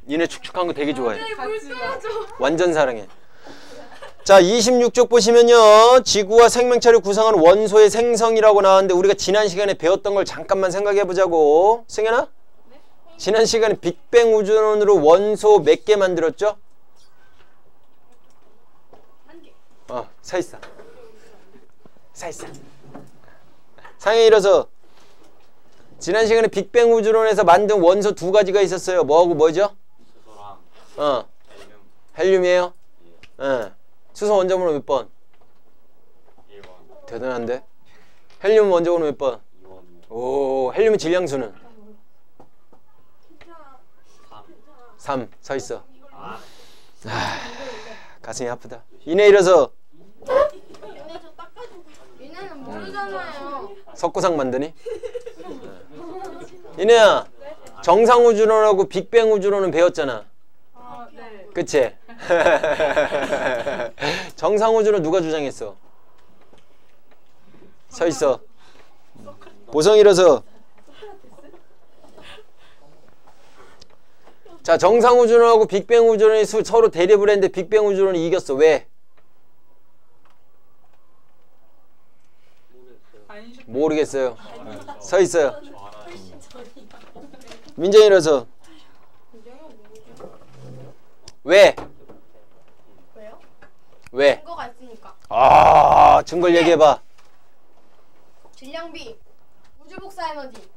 니네 축축한 거 되게 좋아해. 완전 사랑해. 자, 26쪽 보시면요. 지구와 생명체를 구성하는 원소의 생성이라고 나왔는데 우리가 지난 시간에 배웠던 걸 잠깐만 생각해 보자고. 승현아? 네? 지난 시간에 빅뱅 우주론으로 원소 몇 개 만들었죠? 서있어. 서있어. 상에 일어서. 지난 시간에 빅뱅 우주론에서 만든 원소 두 가지가 있었어요. 뭐하고 뭐죠? 수소랑 헬륨이에요? 수소 원자번호 몇 번? 1번. 대단한데? 헬륨 원자번호 몇 번? 2번. 오, 헬륨의 질량수는? 3. 서 있어. 가슴이 아프다. 이내 일어서. 얘네는 모르잖아요. 석고상 만드니? 이내야, 정상우주론하고 빅뱅 우주론은 배웠잖아. 네. 그치? 정상우주론 누가 주장했어? 서 있어. 보성 일어서. 자, 정상우주론하고 빅뱅 우주론이 서로 대립을 했는데 빅뱅 우주론이 이겼어. 왜? 모르겠어요. 서 있어요. 민정이 일어서. 왜? 왜요? 왜? 증거가 있으니까. 증거를 얘기해봐. 질량비, 우주복사 에너지.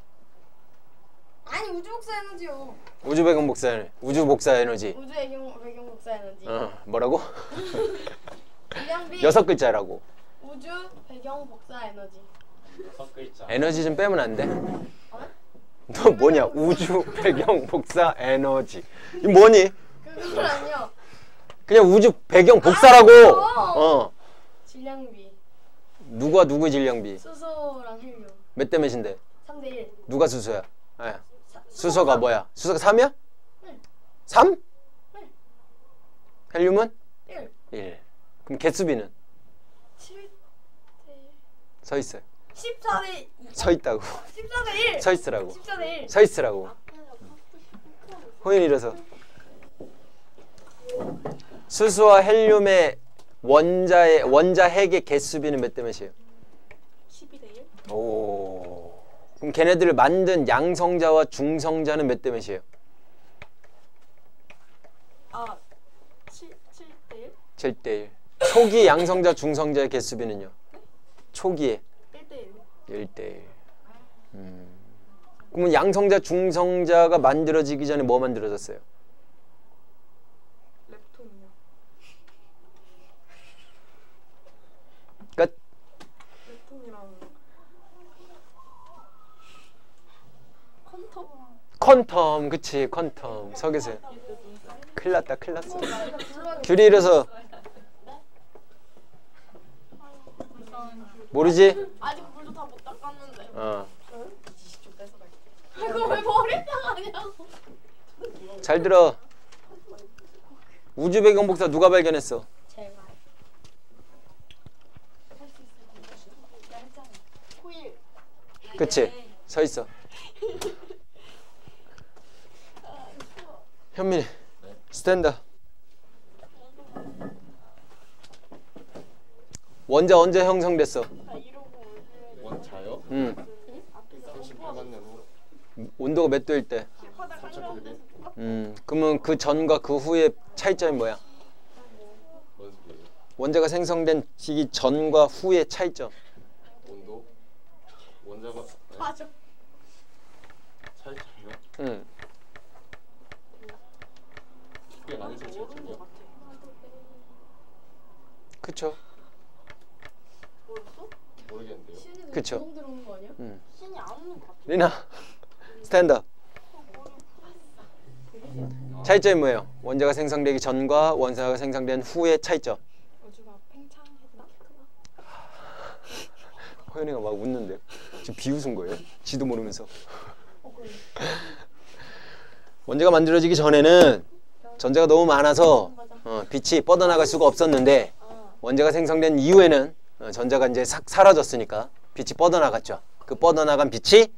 아니 우주복사 에너지요. 우주 배경 복사 에너지. 우주 복사 에너지. 우주 배경 복사 에너지. 뭐라고? 질량비. 6글자라고. 우주 배경 복사 에너지. 6글자. 에너지 좀 빼면 안 돼? 너 뭐냐? 우주 배경 복사 에너지. 이 뭐니? 그건 아니요. 그냥 우주 배경 복사라고. 질량비. 누가 누구 질량비? 수소랑 헬륨. 몇 대 몇인데? 3대1. 누가 수소야? 수소가 뭐야? 수소가 3이야? 네. 3? 네. 헬륨은? 1. 1. 그럼 개수비는? 7대1. 서 있어요. 14대2. 서 있다고. 14대1. 서 있으라고. 14대1. 서 있으라고. 호인 일어서. 수소와 헬륨의 원자 핵의 개수비는 몇 대 몇이에요? 12대1. 오. 그럼 걔네들을 만든 양성자와 중성자는 몇 대 몇이에요? 7대1. 7대1. 초기 양성자 중성자의 개수비는요? 초기에 1대1. 1대1. 그러면 양성자 중성자가 만들어지기 전에 뭐 만들어졌어요? 렙톤이요. 끝. 렙톤이랑 퀀텀. 그치, 퀀텀. 서 계세요. 큰일 났다, 큰일 났어. 귤이 일어서. 모르지? 아직 물도 다 못 닦았는데. 이거 왜 머리띠가 아니냐고. 잘 들어. 우주 배경 복사 누가 발견했어? 제가. 할수 있어. 내가 했잖아. 코일. 그치? 서 있어. 현민이 스탠드. 원자 언제 형성됐어? 원자요? 38만 년 후. 온도가 몇 도일 때? 그러면 그 전과 그 후의 차이점이 뭐야? 원자가 생성된 시기 전과 후의 차이점. 온도? 원자가 맞아. 차이점이요? 그게 아니죠, 차이점이요? 그쵸? 모르겠는데요. 그쵸? 들어오는 거 아니야? 신이 안 오는 거 같아. 리나 스탠드. 차이점이 뭐예요? 원자가 생성되기 전과 원자가 생성된 후의 차이점. 우주가 팽창했다. 호연이가 막 웃는데 지금 비웃은 거예요? 지도 모르면서. 원자가 만들어지기 전에는 전자가 너무 많아서 빛이 뻗어나갈 수가 없었는데 원자가 생성된 이후에는 전자가 이제 싹 사라졌으니까 빛이 뻗어나갔죠. 그 뻗어나간 빛이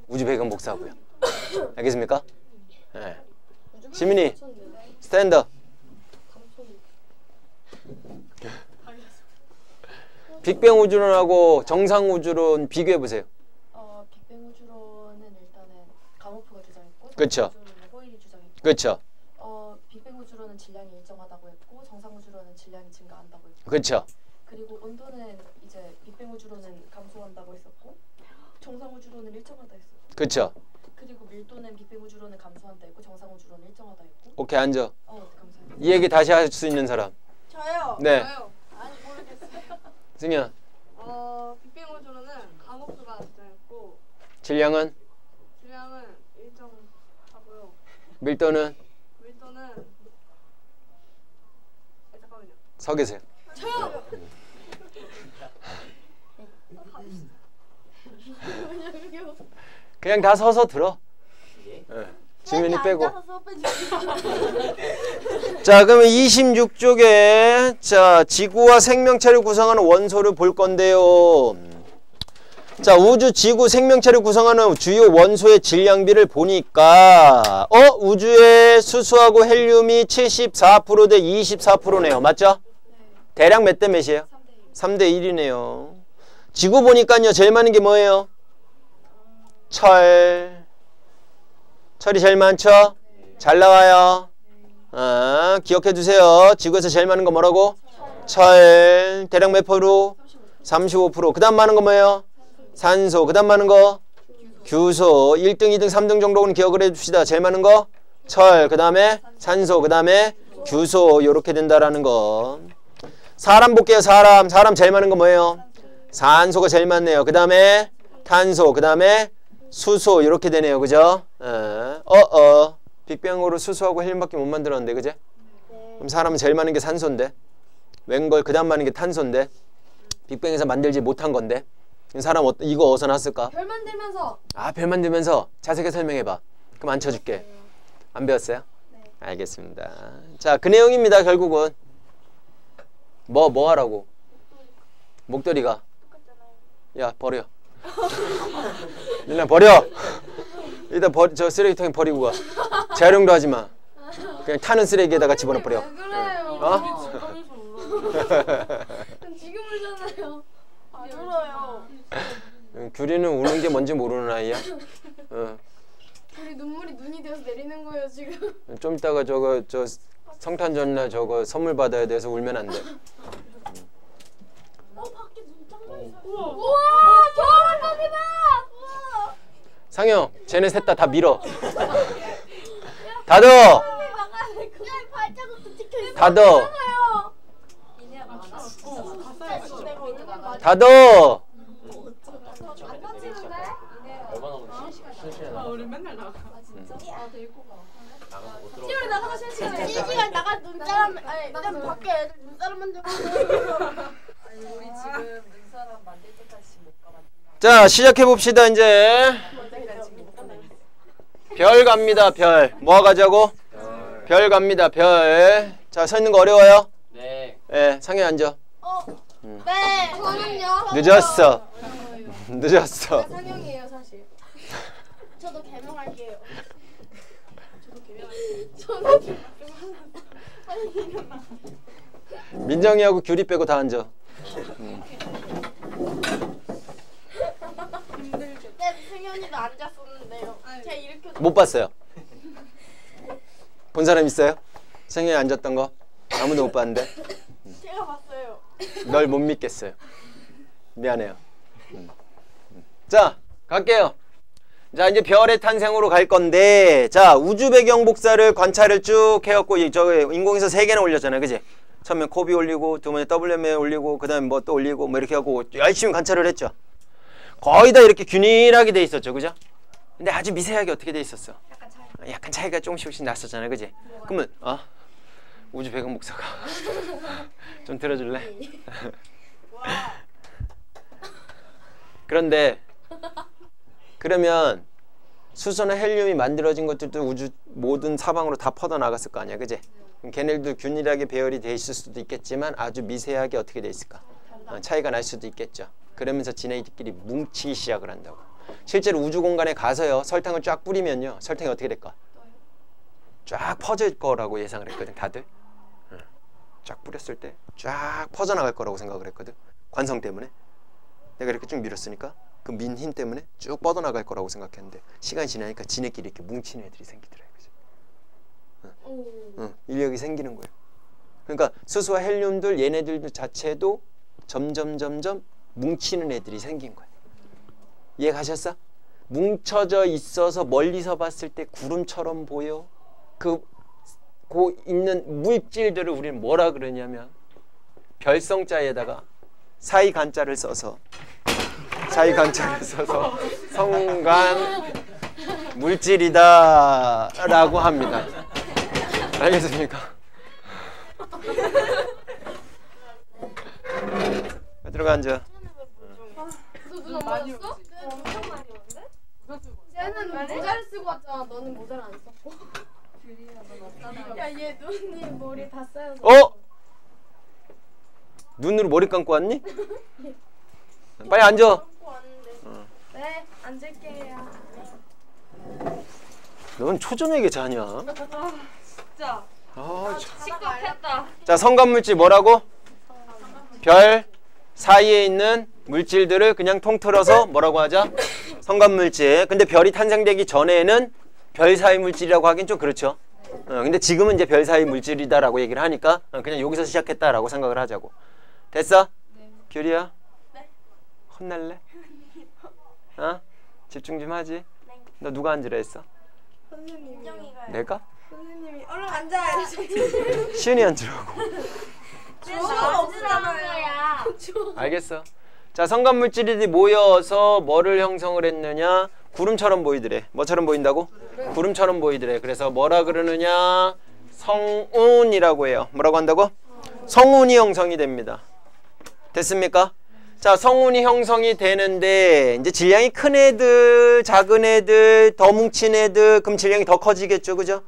우주 배경 복사고요. 알겠습니까? 네. 우주 지민이 스탠드. 빅뱅 우주론하고 정상 우주론 비교해 보세요. 빅뱅 우주론은 일단은 가모프가 주장했고, 그쵸. 호일이 주장했고, 그렇죠. 빅뱅 우주론은 질량이 일정하다고 했고, 정상 우주론은 질량이 증가한다고 했고, 그렇죠. 그리고 온도는 이제 빅뱅 우주론은 감소한다고 했었고, 정상 우주론은 일정하다 했었고, 그렇죠. 그리고 밀도는 빅뱅 우주론은 감소한다 했고, 정상 우주론은 일정하다 했고. 오케이, 앉아. 네, 감사합니다. 이 얘기 다시 할 수 있는 사람. 저요. 네. 저요. 아니 모르겠어요. 승현. 빅뱅 우주로는 가모프가 주장했고 질량은? 질량은 일정하고요. 밀도는? 밀도는 잠깐만요. 서 계세요. 저요. 그냥 다 서서 들어. 네. 지민이 빼고. 자, 그러면 26쪽에 자, 지구와 생명체를 구성하는 원소를 볼 건데요. 자, 우주, 지구, 생명체를 구성하는 주요 원소의 질량비를 보니까 우주의 수소하고 헬륨이 74% 대 24%네요. 맞죠? 대략 몇 대 몇이에요? 3대 1이네요. 지구 보니까요. 제일 많은 게 뭐예요? 철. 철이 제일 많죠? 잘 나와요. 기억해 두세요. 지구에서 제일 많은 거 뭐라고? 철. 대략 몇 프로? 35%. 그 다음 많은 거 뭐예요? 산소. 그 다음 많은 거? 규소. 1등, 2등, 3등 정도는 기억을 해줍시다. 제일 많은 거? 철. 그 다음에 산소. 그 다음에 규소. 요렇게 된다라는 거. 사람 볼게요. 사람 제일 많은 거 뭐예요? 산소가 제일 많네요. 그 다음에 탄소. 그 다음에 수소. 이렇게 되네요. 그죠? 빅뱅으로 수소하고 헬륨밖에 못 만들었는데, 그제? 그럼 사람은 제일 많은 게 산소인데, 웬걸 그 다음 많은 게 탄소인데, 빅뱅에서 만들지 못한 건데, 사람 이거 어디서 났을까? 별 만들면서. 별 만들면서 자세하게 설명해봐. 그럼 안 쳐줄게. 안 배웠어요? 네. 알겠습니다. 자, 그 내용입니다. 결국은 뭐 하라고? 목도리가. 야, 버려. 일단 버려. 일단 저 쓰레기통에 버리고 가. 재활용도 하지 마. 그냥 타는 쓰레기에다가 집어넣어 버려. 왜 그래요? 지금 울잖아요. 안 울어요. 규리는 우는 게 뭔지 모르는 아이야. 우리 눈이 되어서 내리는 거예요 지금. 좀 이따가 저 성탄 전날 저거 선물 받아야 돼서 울면 안 돼. 밖에 눈 짱나 있어. 우와, 겨울방이다. 우와. 상영, 쟤네 셋 다 밀어. 닫어. 발자국도 찍혀있어. 닫어. 닫어. 얼마나 우리 맨날 나가. 시간에 나가서 쉬는 시간에. 시간 나가 눈사람 일단 밖에 애들 눈사람 만들고. 우리 지금 눈사람 만들 때까지 못 가봤나? 자, 시작해 봅시다. 이제 별 갑니다. 별. 뭐 가자고? 별 갑니다. 별. 자, 서 있는 거 어려워요? 네. 예, 상에 앉아. 네. 저는요. 늦었어. 늦었어. 상영이에요 사실. 저도 개명할게요. 민정이하고 규리 빼고 다 앉아. 네, 승현이도 앉았었는데요. 제가 이렇게 못 봤어요. 본 사람 있어요? 상에 앉았던 거? 아무도 못 봤는데. 제가 봤어요. 널 못 믿겠어요. 미안해요. 자, 갈게요. 자, 이제 별의 탄생으로 갈 건데, 자, 우주 배경 복사를 관찰을 쭉 해갖고, 저 인공위성 3개나 올렸잖아요. 그지? 처음에 코비 올리고, 두 번에 WMA 올리고, 그 다음에 뭐 또 올리고, 뭐 이렇게 하고, 열심히 관찰을 했죠. 거의 다 이렇게 균일하게 돼 있었죠. 그죠? 근데 아주 미세하게 어떻게 돼 있었어? 약간 차이가 조금씩 났었잖아요. 그지? 그러면, 우주 배경 복사가. 좀 들어줄래? 그런데, 그러면 수소나 헬륨이 만들어진 것들도 우주 모든 사방으로 다 퍼져나갔을 거 아니야. 그지? 그럼 걔네들도 균일하게 배열이 돼 있을 수도 있겠지만 아주 미세하게 어떻게 돼 있을까? 차이가 날 수도 있겠죠. 그러면서 지네들끼리 뭉치기 시작을 한다고. 실제로 우주 공간에 가서요. 설탕을 쫙 뿌리면요. 설탕이 어떻게 될까? 쫙 퍼질 거라고 예상을 했거든 다들. 쫙 뿌렸을 때 쫙 퍼져나갈 거라고 생각을 했거든. 관성 때문에. 내가 이렇게 쭉 밀었으니까 그 민 힘 때문에 쭉 뻗어나갈 거라고 생각했는데 시간이 지나니까 지네끼리 이렇게 뭉치는 애들이 생기더라 이거죠. 인력이 생기는 거예요. 그러니까 수소와 헬륨들 얘네들 자체도 점점 뭉치는 애들이 생긴 거예요. 이해 가셨어? 뭉쳐져 있어서 멀리서 봤을 때 구름처럼 보여. 그 있는 물질들을 우리는 뭐라 그러냐면 별성자에다가 사이간자를 써서 성간 물질이다 라고 합니다. 알겠습니까? 들어가 앉아. 누나 많이 왔어? 엄청 많이 왔는데? 쟤는 모자를 쓰고 왔잖아. 너는 모자를 안 썼고. 야, 얘 눈이 머리 다 쌓여서. 눈으로 머리 감고 왔니? 빨리 앉아. 네, 앉을게요. 넌 초저녁에 자냐? 진짜. 시끄럽겠다. 자, 성간물질 뭐라고? 별 사이에 있는 물질들을 그냥 통틀어서 뭐라고 하자? 성간물질. 근데 별이 탄생되기 전에는 별 사이 물질이라고 하긴 좀 그렇죠. 근데 지금은 이제 별 사이 물질이다라고 얘기를 하니까 그냥 여기서 시작했다라고 생각을 하자고. 됐어? 네. 규리야? 네. 혼날래? 집중 좀 하지? 네. 너 누가 앉으라 했어? 선생님이요. 내가? 선생님이 얼른 앉아요. 시은이 앉으라고. 주어가 없으라는 거야. 알겠어. 자, 성간물질이 모여서 뭐를 형성을 했느냐? 구름처럼 보이더래. 뭐처럼 보인다고? 구름처럼 보이더래. 그래서 뭐라 그러느냐? 성운이라고 해요. 뭐라고 한다고? 성운이 형성이 됩니다. 됐습니까? 자, 성운이 형성이 되는데 이제 질량이 큰 애들, 작은 애들, 더 뭉친 애들, 그럼 질량이 더 커지겠죠, 그죠?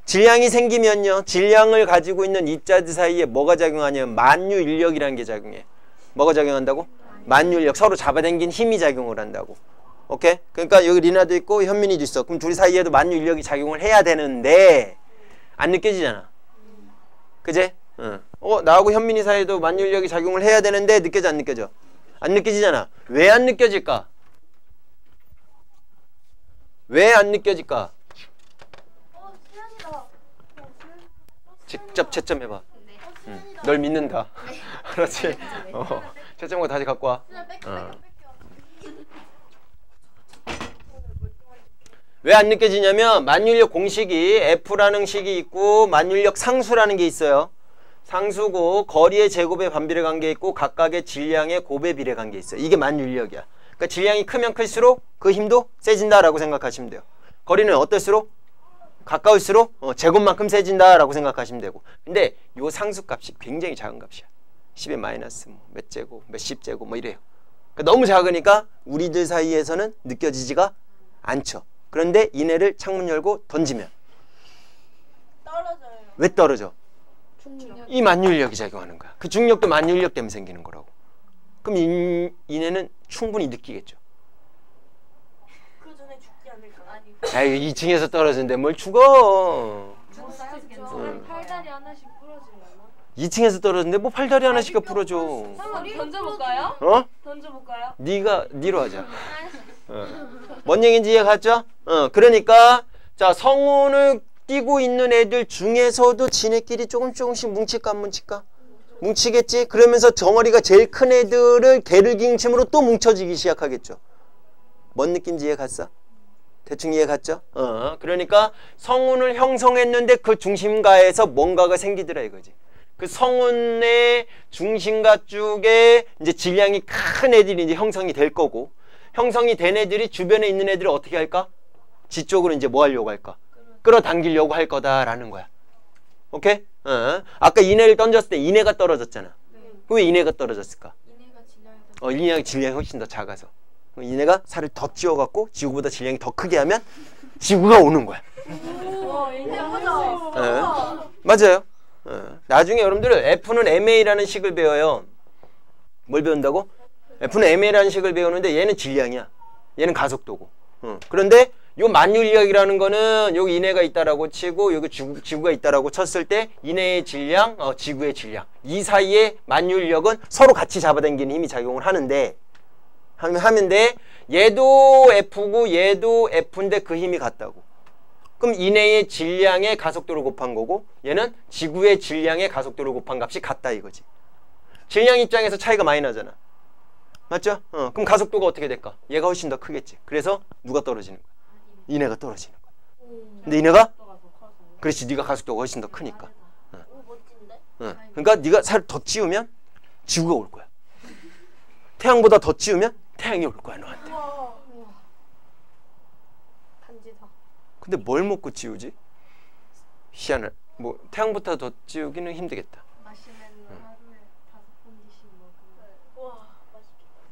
질량이 생기면요, 질량을 가지고 있는 입자들 사이에 뭐가 작용하냐면 만유인력이라는 게 작용해. 뭐가 작용한다고? 만유인력. 서로 잡아당긴 힘이 작용을 한다고. 오케이? 그러니까 여기 리나도 있고 현민이도 있어. 그럼 둘이 사이에도 만유인력이 작용을 해야 되는데 안 느껴지잖아. 그제? 나하고 현민이 사이에도 만유인력이 작용을 해야 되는데 느껴져 안 느껴져? 안 느껴지잖아. 왜 안 느껴질까? 왜 안 느껴질까? 직접 채점해봐. 널 믿는다. 그렇지? 채점과 다시 갖고 와. 왜 안 느껴지냐면 만유인력 공식이 F라는 식이 있고 만유인력 상수라는 게 있어요. 상수고 거리의 제곱에 반비례 관계 있고 각각의 질량의 곱에 비례 관계 있어요. 이게 만유인력이야. 그러니까 질량이 크면 클수록 그 힘도 세진다라고 생각하시면 돼요. 거리는 어떨수록? 가까울수록 제곱만큼 세진다라고 생각하시면 되고. 근데 요 상수값이 굉장히 작은 값이야. 10의 마이너스 몇 제곱, 몇십 제곱 뭐 이래요. 그러니까 너무 작으니까 우리들 사이에서는 느껴지지가 않죠. 그런데 이내를 창문 열고 던지면 떨어져요. 왜 떨어져? 중력. 이 만유인력이 작용하는 거야. 그 중력도 만유인력 때문에 생기는 거라고. 그럼 이내는 충분히 느끼겠죠. 그 전에 죽지 않을까? 아니. 아이 2층에서 떨어지는데 뭘 죽어. 팔다리 하나씩 부러지려나? 2층에서 떨어지는데 뭐 팔다리 하나씩가 부러져. 한번 던져볼까요? 던져볼까요? 니로 하자. 뭔 얘기인지 이해 갔죠? 그러니까 자, 성운을 띄고 있는 애들 중에서도 지네끼리 조금씩 뭉칠까 안 뭉칠까? 뭉치겠지? 그러면서 덩어리가 제일 큰 애들을 게르깅침으로 또 뭉쳐지기 시작하겠죠. 뭔 느낌인지 이해 갔어? 대충 이해 갔죠? 그러니까 성운을 형성했는데 그 중심가에서 뭔가가 생기더라 이거지. 그 성운의 중심가 쪽에 이제 질량이 큰 애들이 이제 형성이 될 거고, 형성이 된 애들이 주변에 있는 애들을 어떻게 할까? 지쪽으로 이제 뭐 하려고 할까? 끌어당기려고 할 거다라는 거야. 오케이? 아까 이내를 던졌을 때 이내가 떨어졌잖아. 왜 이내가 떨어졌을까? 이내가 질량이 훨씬 더 작아서. 이내가 살을 더 찌워갖고 지구보다 질량이 더 크게 하면 지구가 오는 거야. 맞아요. 나중에 여러분들 F는 MA라는 식을 배워요. 뭘 배운다고? F는 MA라는 식을 배우는데 얘는 질량이야. 얘는 가속도고. 그런데 요 만유인력이라는 거는 여기 인해가 있다라고 치고 여기 지구가 있다라고 쳤을 때 인해의 질량, 지구의 질량 이 사이에 만유인력은 서로 같이 잡아당기는 힘이 작용을 하는데 얘도 F고 얘도 F인데 그 힘이 같다고. 그럼 인해의 질량의 가속도를 곱한 거고 얘는 지구의 질량의 가속도를 곱한 값이 같다 이거지. 질량 입장에서 차이가 많이 나잖아. 맞죠? 그럼 가속도가 어떻게 될까? 얘가 훨씬 더 크겠지. 그래서 누가 떨어지는 거야? 인해가 떨어지는 거야. 근데 인해가? 그렇지. 네가 가속도가 훨씬 더 크니까. 그러니까 네가 살을 더 찌우면 지구가 올 거야. 태양보다 더 찌우면 태양이 올 거야 너한테. 근데 뭘 먹고 찌우지? 희한해. 뭐 태양보다 더 찌우기는 힘들겠다.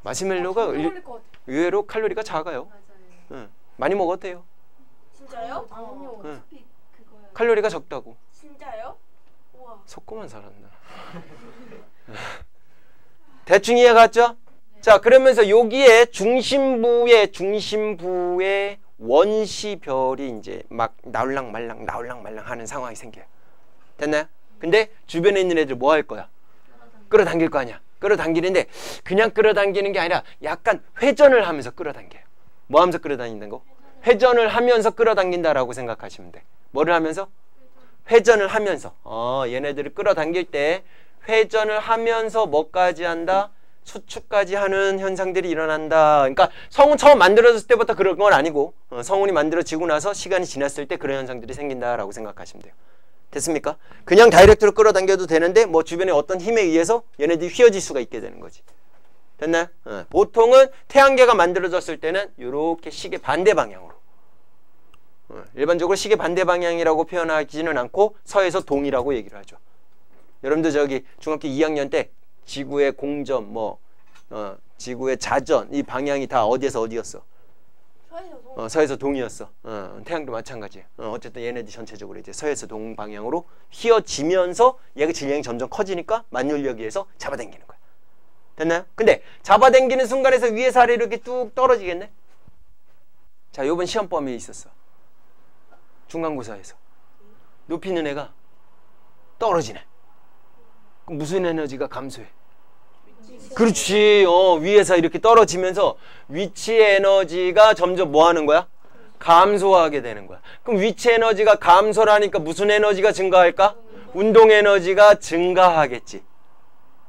마시멜로가 의외로 칼로리가 작아요. 많이 먹어도 돼요. 진짜요? 칼로리가 적다고. 진짜요? 우와. 속고만 살았나. 대충 이해 갔죠? 자, 그러면서 여기에 중심부의 원시별이 이제 막 나올랑말랑 하는 상황이 생겨요. 됐나요? 근데 주변에 있는 애들 뭐 할 거야? 끌어당길 거 아니야. 끌어당기는데 그냥 끌어당기는 게 아니라 약간 회전을 하면서 끌어당겨요. 뭐 하면서 끌어당긴다고? 회전을 하면서 끌어당긴다라고 생각하시면 돼. 뭐를 하면서? 회전을 하면서. 얘네들을 끌어당길 때 회전을 하면서 뭐까지 한다? 수축까지 하는 현상들이 일어난다. 그러니까 성운 처음 만들어졌을 때부터 그런 건 아니고 성운이 만들어지고 나서 시간이 지났을 때 그런 현상들이 생긴다라고 생각하시면 돼요. 됐습니까? 그냥 다이렉트로 끌어당겨도 되는데 뭐 주변에 어떤 힘에 의해서 얘네들이 휘어질 수가 있게 되는 거지. 됐나요? 보통은 태양계가 만들어졌을 때는 이렇게 시계 반대 방향으로 일반적으로 시계 반대 방향이라고 표현하지는 않고 서에서 동이라고 얘기를 하죠. 여러분들 저기 중학교 2학년 때 지구의 공전 지구의 자전 이 방향이 다 어디에서 어디였어? 서에서 동이었어. 태양도 마찬가지예요. 어쨌든 얘네들 전체적으로 이제 서에서 동 방향으로 휘어지면서 얘가 질량이 점점 커지니까 만유인력에 의해서 잡아당기는 거야. 됐나요? 근데 잡아당기는 순간에서 위에서 아래로 이렇게 뚝 떨어지겠네? 자, 요번 시험 범위에 있었어. 중간고사에서. 높이 있는 애가 떨어지네. 그럼 무슨 에너지가 감소해? 그렇지. 위에서 이렇게 떨어지면서 위치 에너지가 점점 뭐 하는 거야? 감소하게 되는 거야. 그럼 위치 에너지가 감소하니까 무슨 에너지가 증가할까? 운동 에너지가 증가하겠지.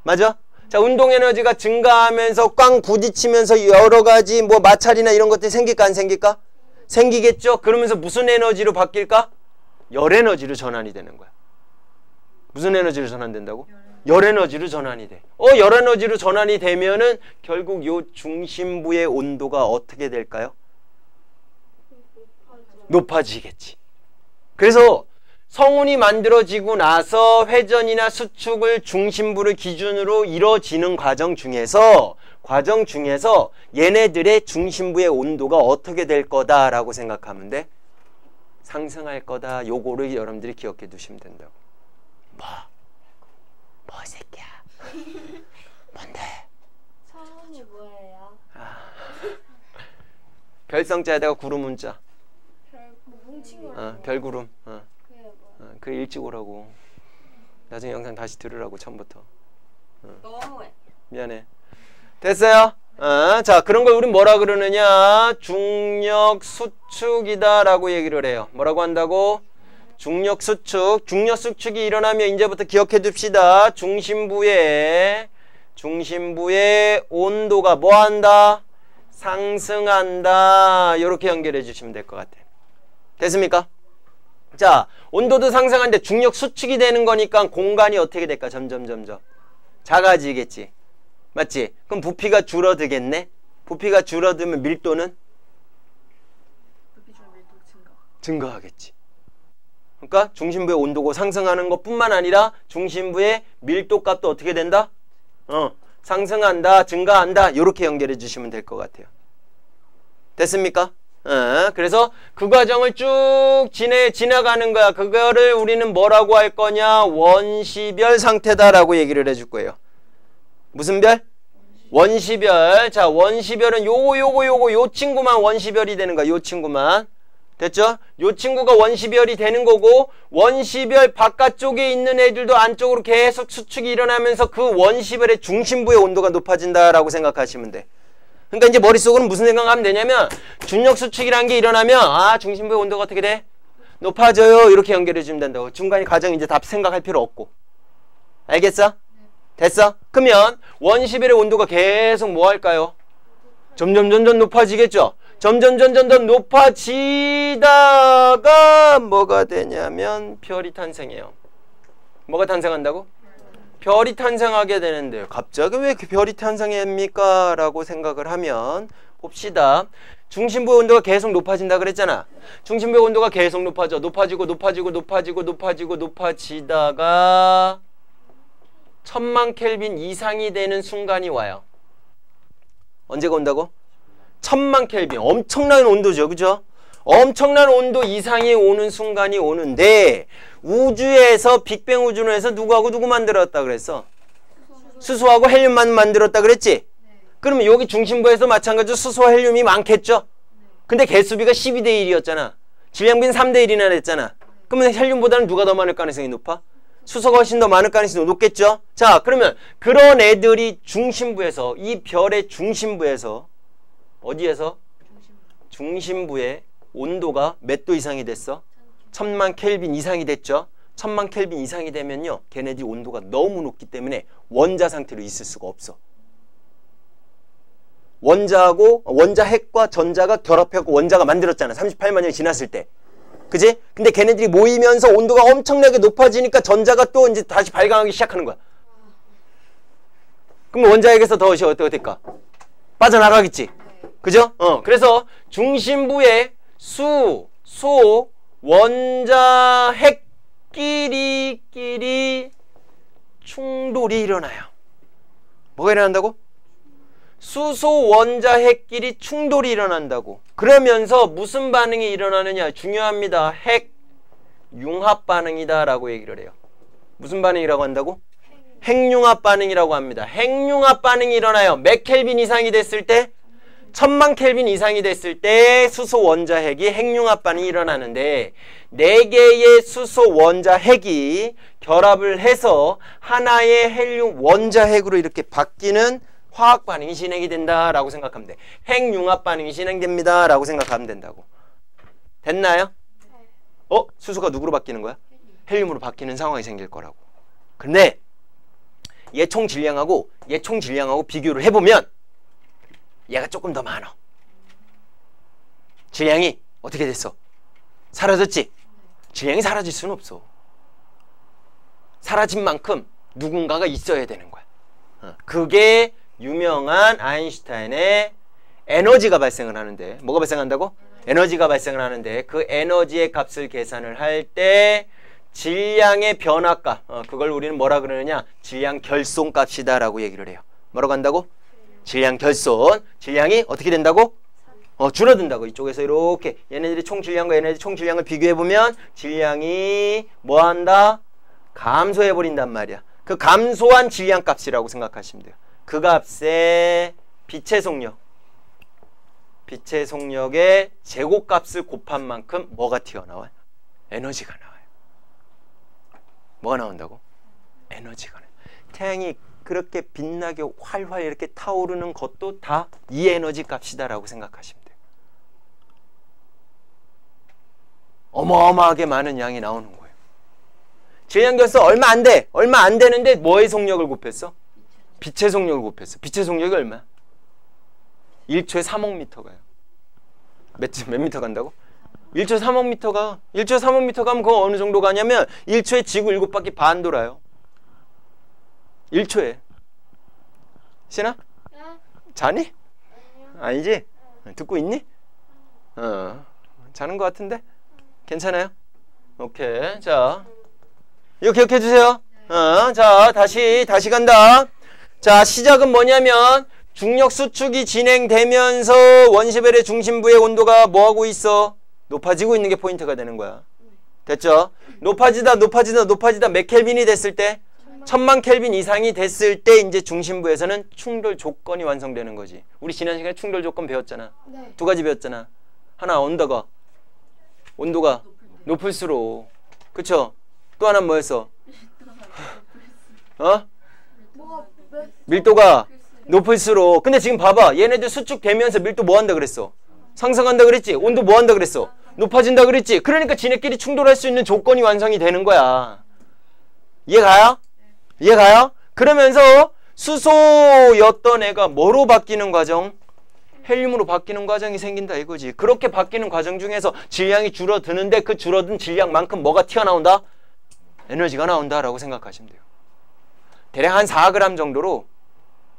맞아? 자, 운동 에너지가 증가하면서 꽝 부딪히면서 여러 가지 뭐 마찰이나 이런 것들이 생길까 안 생길까? 생기겠죠? 그러면서 무슨 에너지로 바뀔까? 열 에너지로 전환이 되는 거야. 무슨 에너지로 전환된다고? 열 에너지로 전환이 돼. 열 에너지로 전환이 되면은 결국 요 중심부의 온도가 어떻게 될까요? 높아지겠지. 그래서 성운이 만들어지고 나서 회전이나 수축을 중심부를 기준으로 이뤄지는 과정 중에서 얘네들의 중심부의 온도가 어떻게 될 거다라고 생각하면 돼? 상승할 거다. 요거를 여러분들이 기억해 두시면 된다고. 뭐 새끼야. 뭔데? 성운이 뭐예요? 별성자에다가 구름 운자. 뭉친 거. 별구름. 그게 뭐야? 그 일찍 오라고. 나중에 영상 다시 들으라고 처음부터. 너무해. 미안해. 됐어요? 자, 그런 걸 우린 뭐라 그러느냐? 중력 수축이다라고 얘기를 해요. 뭐라고 한다고? 중력 수축. 중력 수축이 일어나면 이제부터 기억해 둡시다. 중심부의 온도가 뭐 한다? 상승한다. 이렇게 연결해 주시면 될 것 같아요. 됐습니까? 자, 온도도 상승하는데 중력 수축이 되는 거니까 공간이 어떻게 될까? 점점 작아지겠지. 맞지? 그럼 부피가 줄어들겠네? 부피가 줄어들면 밀도는? 증가하겠지. 그러니까 중심부의 온도가 상승하는 것뿐만 아니라 중심부의 밀도 값도 어떻게 된다? 상승한다, 증가한다. 이렇게 연결해 주시면 될 것 같아요. 됐습니까? 그래서 그 과정을 쭉 지나가는 거야. 그거를 우리는 뭐라고 할 거냐? 원시별 상태다라고 얘기를 해줄 거예요. 무슨 별? 원시별. 자, 원시별은 요거 요 친구만 원시별이 되는 거야. 요 친구만. 됐죠? 요 친구가 원시별이 되는 거고 원시별 바깥쪽에 있는 애들도 안쪽으로 계속 수축이 일어나면서 그 원시별의 중심부의 온도가 높아진다라고 생각하시면 돼. 그러니까 이제 머릿속으로 무슨 생각하면 되냐면 중력 수축이라는 게 일어나면 아 중심부의 온도가 어떻게 돼? 높아져요. 이렇게 연결해 주면 된다고. 중간에 과정 이제 다 생각할 필요 없고. 알겠어? 됐어? 그러면 원시별의 온도가 계속 뭐 할까요? 점점 높아지겠죠? 점점 높아지다가 뭐가 되냐면 별이 탄생해요. 뭐가 탄생한다고? 별이 탄생하게 되는데요. 갑자기 왜 별이 탄생합니까? 라고 생각을 하면 봅시다. 중심부의 온도가 계속 높아진다 그랬잖아. 중심부의 온도가 계속 높아지다가 1000만 켈빈 이상이 되는 순간이 와요. 언제가 온다고? 1000만 켈빈. 엄청난 온도죠. 그죠? 엄청난 온도 이상이 오는 순간이 오는데 우주에서 빅뱅 우주론에서 누구하고 누구 만들었다 그랬어? 수소하고 헬륨만 만들었다 그랬지? 그러면 여기 중심부에서 마찬가지로 수소와 헬륨이 많겠죠? 근데 개수비가 12대 1이었잖아. 질량비는 3대 1이나 됐잖아. 그러면 헬륨보다는 누가 더 많을 가능성이 높아? 수소가 훨씬 더 많을 가능성이 높겠죠? 자, 그러면 그런 애들이 중심부에서 이 별의 중심부에서 어디에서? 중심부에 온도가 몇 도 이상이 됐어? 1000만 켈빈 이상이 됐죠? 1000만 켈빈 이상이 되면요 걔네들이 온도가 너무 높기 때문에 원자 상태로 있을 수가 없어. 원자 핵과 전자가 결합해서 원자가 만들었잖아. 38만 년이 지났을 때. 그지? 근데 걔네들이 모이면서 온도가 엄청나게 높아지니까 전자가 또 이제 다시 발광하기 시작하는 거야. 그럼 원자핵에서 더 어떻게 될까? 빠져나가겠지. 그죠? 그래서 중심부에 수, 소, 원자 핵끼리 충돌이 일어나요. 뭐가 일어난다고? 수소 원자 핵끼리 충돌이 일어난다고. 그러면서 무슨 반응이 일어나느냐? 중요합니다. 핵 융합 반응이다 라고 얘기를 해요. 무슨 반응이라고 한다고? 핵융합 반응이라고 합니다. 핵융합 반응이 일어나요. 몇 켈빈 이상이 됐을 때? 1000만 켈빈 이상이 됐을 때 수소 원자 핵이 핵융합 반응이 일어나는데 4개의 수소 원자 핵이 결합을 해서 하나의 헬륨 원자 핵으로 이렇게 바뀌는 화학 반응이 진행이 된다라고 생각하면 돼. 핵융합 반응이 진행됩니다 라고 생각하면 된다고. 됐나요? 수소가 누구로 바뀌는 거야? 헬륨으로 바뀌는 상황이 생길 거라고. 근데 얘 총 질량하고 비교를 해보면 얘가 조금 더 많아. 질량이 어떻게 됐어? 사라졌지? 질량이 사라질 수는 없어. 사라진 만큼 누군가가 있어야 되는 거야. 그게 유명한 아인슈타인의 에너지가 발생을 하는데 뭐가 발생한다고? 에너지가 발생을 하는데 그 에너지의 값을 계산을 할 때 질량의 변화값 그걸 우리는 뭐라 그러느냐? 질량 결손값이다 라고 얘기를 해요. 뭐라고 한다고? 질량 결손. 질량이 어떻게 된다고? 줄어든다고. 이쪽에서 이렇게 얘네들이 총 질량과 얘네들이 총 질량을 비교해보면 질량이 뭐한다? 감소해버린단 말이야. 그 감소한 질량값이라고 생각하시면 돼요. 그 값에 빛의 속력의 제곱값을 곱한 만큼 뭐가 튀어나와요? 에너지가 나와요. 뭐가 나온다고? 에너지가 나와요. 태양이 그렇게 빛나게 활활 이렇게 타오르는 것도 다 이 에너지 값이다 라고 생각하시면 돼요. 어마어마하게 많은 양이 나오는 거예요. 질량 결손 얼마 안 되는데 뭐의 속력을 곱했어? 빛의 속력을 곱했어. 빛의 속력이 얼마야? 1초에 3억 미터 가요. 몇 미터 간다고? 1초에 3억 미터 가. 1초에 3억 미터 가면 그거 어느 정도 가냐면 1초에 지구 7바퀴 반 돌아요. 1초에. 신아? 자니? 아니지? 듣고 있니? 자는 것 같은데? 괜찮아요? 오케이. 자, 이거 기억해 주세요. 자, 다시 간다. 자, 시작은 뭐냐면 중력 수축이 진행되면서 원시별의 중심부의 온도가 뭐하고 있어? 높아지고 있는 게 포인트가 되는 거야. 됐죠? 높아지다 몇 켈빈이 됐을 때? 1000만 켈빈 이상이 됐을 때 이제 중심부에서는 충돌 조건이 완성되는 거지. 우리 지난 시간에 충돌 조건 배웠잖아. 네. 2가지 배웠잖아. 하나 언더가 온도가 높을수록. 그쵸? 또 하나는 뭐였어? 어? 뭐가 밀도가 높을수록. 근데 지금 봐봐. 얘네들 수축되면서 밀도 뭐 한다 그랬어? 상승한다 그랬지? 온도 뭐 한다 그랬어? 높아진다 그랬지? 그러니까 지네끼리 충돌할 수 있는 조건이 완성이 되는 거야. 이해가요? 이해가요? 그러면서 수소였던 애가 뭐로 바뀌는 과정? 헬륨으로 바뀌는 과정이 생긴다 이거지. 그렇게 바뀌는 과정 중에서 질량이 줄어드는데 그 줄어든 질량만큼 뭐가 튀어나온다? 에너지가 나온다라고 생각하시면 돼요. 대략 한 4g 정도로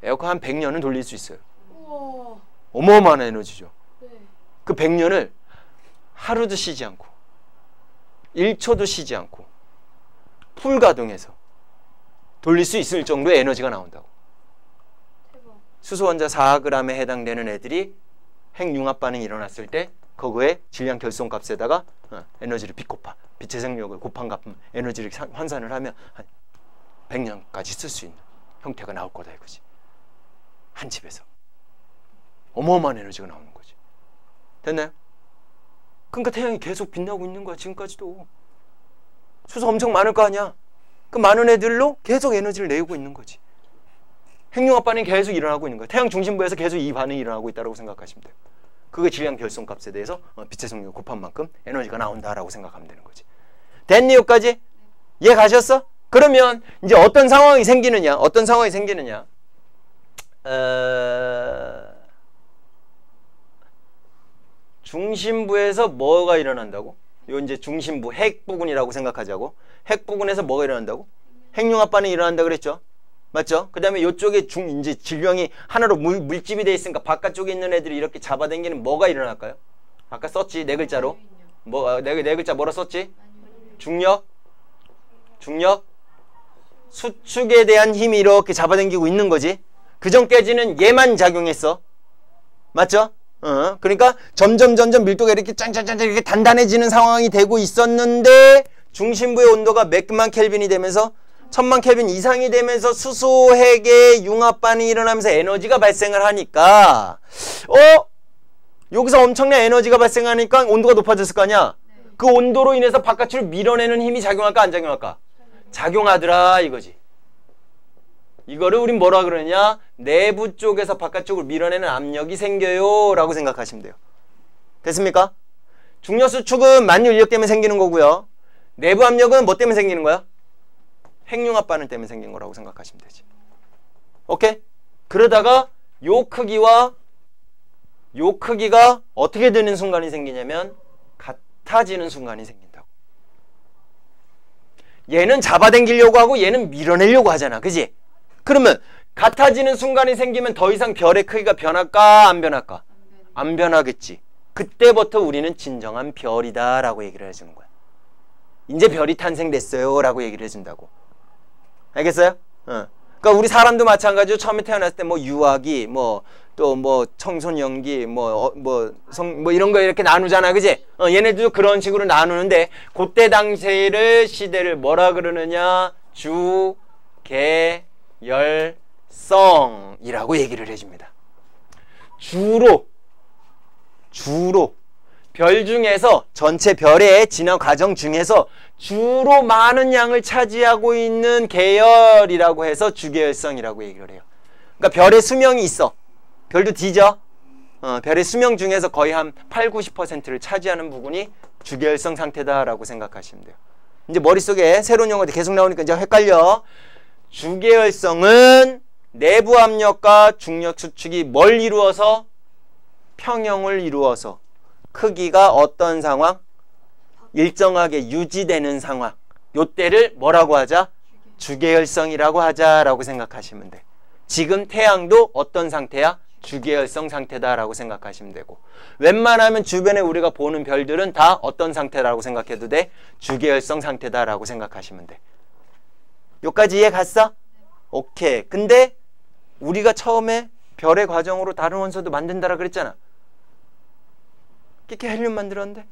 에어컨 한 100년은 돌릴 수 있어요. 우와. 어마어마한 에너지죠. 네. 그 100년을 하루도 쉬지 않고 1초도 쉬지 않고 풀 가동해서 돌릴 수 있을 정도의 에너지가 나온다고. 대박. 수소 원자 4g에 해당되는 애들이 핵융합 반응이 일어났을 때 그거의 질량 결손값에다가 에너지를 곱하 빛의 생력을 곱한 값 에너지를 환산을 하면 한 100년까지 쓸 수 있는 형태가 나올 거다 이거지. 한 집에서 어마어마한 에너지가 나오는 거지. 됐나요? 그러니까 태양이 계속 빛나고 있는 거야 지금까지도. 수소 엄청 많을 거 아니야. 그 많은 애들로 계속 에너지를 내고 있는 거지. 핵융합 반응이 계속 일어나고 있는 거야. 태양 중심부에서 계속 이 반응이 일어나고 있다고 생각하시면 돼요. 그게 질량 결손값에 대해서 빛의 속력을 곱한 만큼 에너지가 나온다라고 생각하면 되는 거지. 됐니 여기까지? 이해 가셨어? 그러면 이제 어떤 상황이 생기느냐? 어떤 상황이 생기느냐? 중심부에서 뭐가 일어난다고? 요 이제 중심부 핵 부근이라고 생각하자고. 핵 부근에서 뭐가 일어난다고? 핵융합 반응이 일어난다 그랬죠? 맞죠? 그 다음에 이쪽에 이제 질량이 하나로 물집이 돼 있으니까 바깥쪽에 있는 애들이 이렇게 잡아당기는 뭐가 일어날까요? 아까 썼지 네 글자로. 네 글자 뭐라 썼지? 중력. 수축에 대한 힘이 이렇게 잡아당기고 있는 거지. 그전까지는 얘만 작용했어. 맞죠? 그러니까 점점 밀도가 이렇게 짱짱짱 이렇게 단단해지는 상황이 되고 있었는데 중심부의 온도가 몇만 켈빈이 되면서 1000만 켈빈 이상이 되면서 수소핵의 융합 반응이 일어나면서 에너지가 발생을 하니까 여기서 엄청난 에너지가 발생하니까 온도가 높아졌을 거 아니야. 그 온도로 인해서 바깥으로 밀어내는 힘이 작용할까 안 작용할까? 작용하더라 이거지. 이거를 우린 뭐라 그러냐? 내부 쪽에서 바깥쪽으로 밀어내는 압력이 생겨요 라고 생각하시면 돼요. 됐습니까? 중력 수축은 만유 인력 때문에 생기는 거고요. 내부 압력은 뭐 때문에 생기는 거야? 핵융합 반응 때문에 생긴 거라고 생각하시면 되지. 오케이? 그러다가 요 크기가 어떻게 되는 순간이 생기냐면 같아지는 순간이 생긴다고. 얘는 잡아당기려고 하고 얘는 밀어내려고 하잖아. 그지? 그러면 같아지는 순간이 생기면 더 이상 별의 크기가 변할까 안 변할까? 안 변하겠지. 그때부터 우리는 진정한 별이다 라고 얘기를 해주는 거야. 이제 별이 탄생됐어요 라고 얘기를 해준다고. 알겠어요? 그러니까 우리 사람도 마찬가지로 처음에 태어났을 때 뭐 유아기 또 청소년기 이런 거 이렇게 나누잖아. 그지? 얘네들도 그런 식으로 나누는데 그때 당시를 시대를 뭐라 그러느냐? 주계열성이라고 얘기를 해줍니다. 주로 별 중에서 전체 별의 진화 과정 중에서 주로 많은 양을 차지하고 있는 계열이라고 해서 주계열성이라고 얘기를 해요. 그러니까 별의 수명이 있어. 별도 뒤져. 별의 수명 중에서 거의 한 80-90%를 차지하는 부분이 주계열성 상태다라고 생각하시면 돼요. 이제 머릿속에 새로운 용어들이 계속 나오니까 이제 헷갈려. 주계열성은 내부 압력과 중력 수축이 뭘 이루어서? 평형을 이루어서 크기가 어떤 상황? 일정하게 유지되는 상황. 요때를 뭐라고 하자? 주계열성이라고 하자라고 생각하시면 돼. 지금 태양도 어떤 상태야? 주계열성 상태다라고 생각하시면 되고, 웬만하면 주변에 우리가 보는 별들은 다 어떤 상태라고 생각해도 돼? 주계열성 상태다라고 생각하시면 돼. 여기까지 이해 갔어? 오케이. 근데 우리가 처음에 별의 과정으로 다른 원소도 만든다라 그랬잖아. 끼끼 헬륨 만들었는데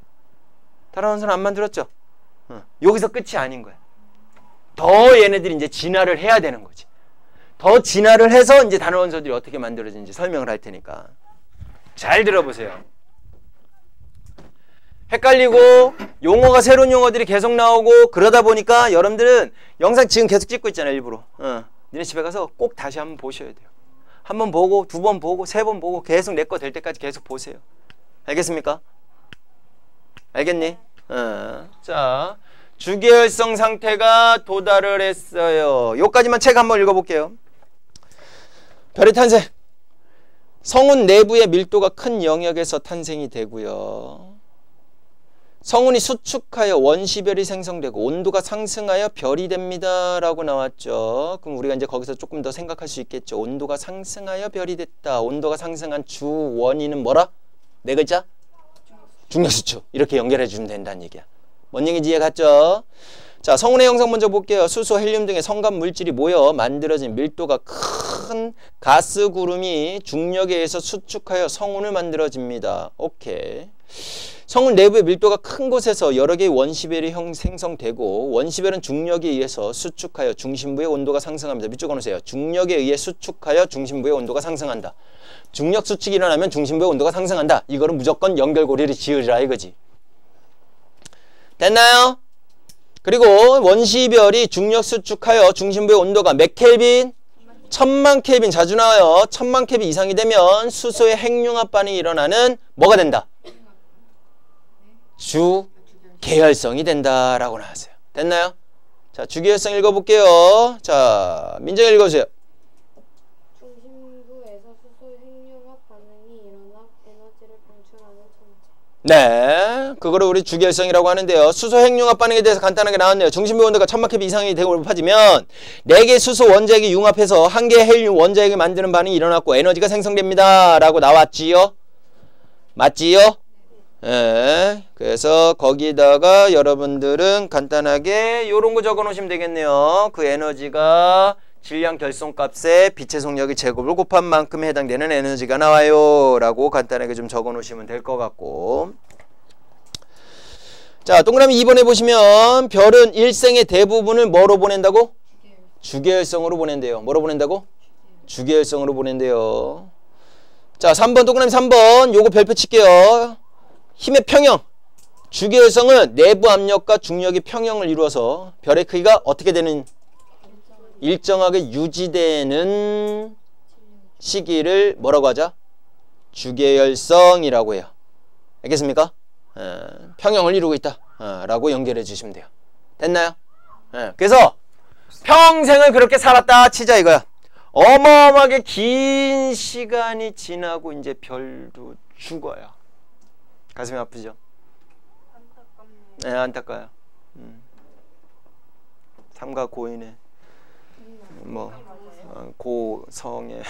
다른 원소는 안 만들었죠? 여기서 끝이 아닌 거야. 더 얘네들이 이제 진화를 해야 되는 거지. 더 진화를 해서 이제 다른 원소들이 어떻게 만들어지는지 설명을 할 테니까 잘 들어보세요. 헷갈리고 용어가 새로운 용어들이 계속 나오고 그러다 보니까 여러분들은 영상 지금 계속 찍고 있잖아요. 일부러. 니네 집에 가서 꼭 다시 한번 보셔야 돼요. 한 번 보고 2번 보고 3번 보고 계속 내 거 될 때까지 계속 보세요. 알겠습니까? 알겠니? 자, 주계열성 상태가 도달을 했어요. 요까지만 책 한번 읽어볼게요. 별의 탄생. 성운 내부의 밀도가 큰 영역에서 탄생이 되고요. 성운이 수축하여 원시별이 생성되고 온도가 상승하여 별이 됩니다 라고 나왔죠. 그럼 우리가 이제 거기서 조금 더 생각할 수 있겠죠. 온도가 상승하여 별이 됐다. 온도가 상승한 주 원인은 뭐라? 네 글자? 중력수축. 이렇게 연결해 주면 된다는 얘기야. 뭔 얘기인지 이해 갔죠? 자, 성운의 형성 먼저 볼게요. 수소, 헬륨 등의 성간 물질이 모여 만들어진 밀도가 큰 가스 구름이 중력에 의해서 수축하여 성운을 만들어집니다. 오케이. 성운 내부의 밀도가 큰 곳에서 여러 개의 원시별이 생성되고 원시별은 중력에 의해서 수축하여 중심부의 온도가 상승합니다. 밑줄 그어놓으세요. 중력에 의해 수축하여 중심부의 온도가 상승한다. 중력 수축이 일어나면 중심부의 온도가 상승한다. 이거는 무조건 연결고리를 지으라 이거지. 됐나요? 그리고 원시별이 중력 수축하여 중심부의 온도가 몇 켈빈? 1000만 켈빈 자주 나와요. 1000만 켈빈 이상이 되면 수소의 핵융합 반응이 일어나는 뭐가 된다? 주계열성이 된다라고 나왔어요. 됐나요? 자, 주계열성 읽어볼게요. 자, 민정 읽어주세요. 중심부에서 수소 핵융합 반응이 일어나 에너지를 방출하는 천체. 네, 그거를 우리 주계열성이라고 하는데요. 수소 핵융합 반응에 대해서 간단하게 나왔네요. 중심부 온도가 1000만 켈빈 이상이 되고 높아지면 4개 수소 원자핵이 융합해서 1개의 헬륨 원자핵을 만드는 반응이 일어났고 에너지가 생성됩니다 라고 나왔지요. 맞지요? 네, 그래서 거기다가 여러분들은 간단하게 요런 거 적어 놓으시면 되겠네요. 그 에너지가 질량 결손값에 빛의 속력의 제곱을 곱한 만큼에 해당되는 에너지가 나와요 라고 간단하게 좀 적어 놓으시면 될 것 같고, 자, 동그라미 2번에 보시면 별은 일생의 대부분을 뭐로 보낸다고? 주계열성으로 보낸대요. 뭐로 보낸다고? 주계열성으로 보낸대요. 자, 3번 동그라미 3번 요거 별표 칠게요. 힘의 평형. 주계열성은 내부 압력과 중력이 평형을 이루어서 별의 크기가 어떻게 되는? 일정하게 유지되는 시기를 뭐라고 하자? 주계열성이라고 해요. 알겠습니까? 평형을 이루고 있다 라고 연결해 주시면 돼요. 됐나요? 그래서 평생을 그렇게 살았다 치자 이거야. 어마어마하게 긴 시간이 지나고 이제 별도 죽어요. 가슴이 아프죠? 네, 안타까워요. 삼가 고인의 뭐 고성의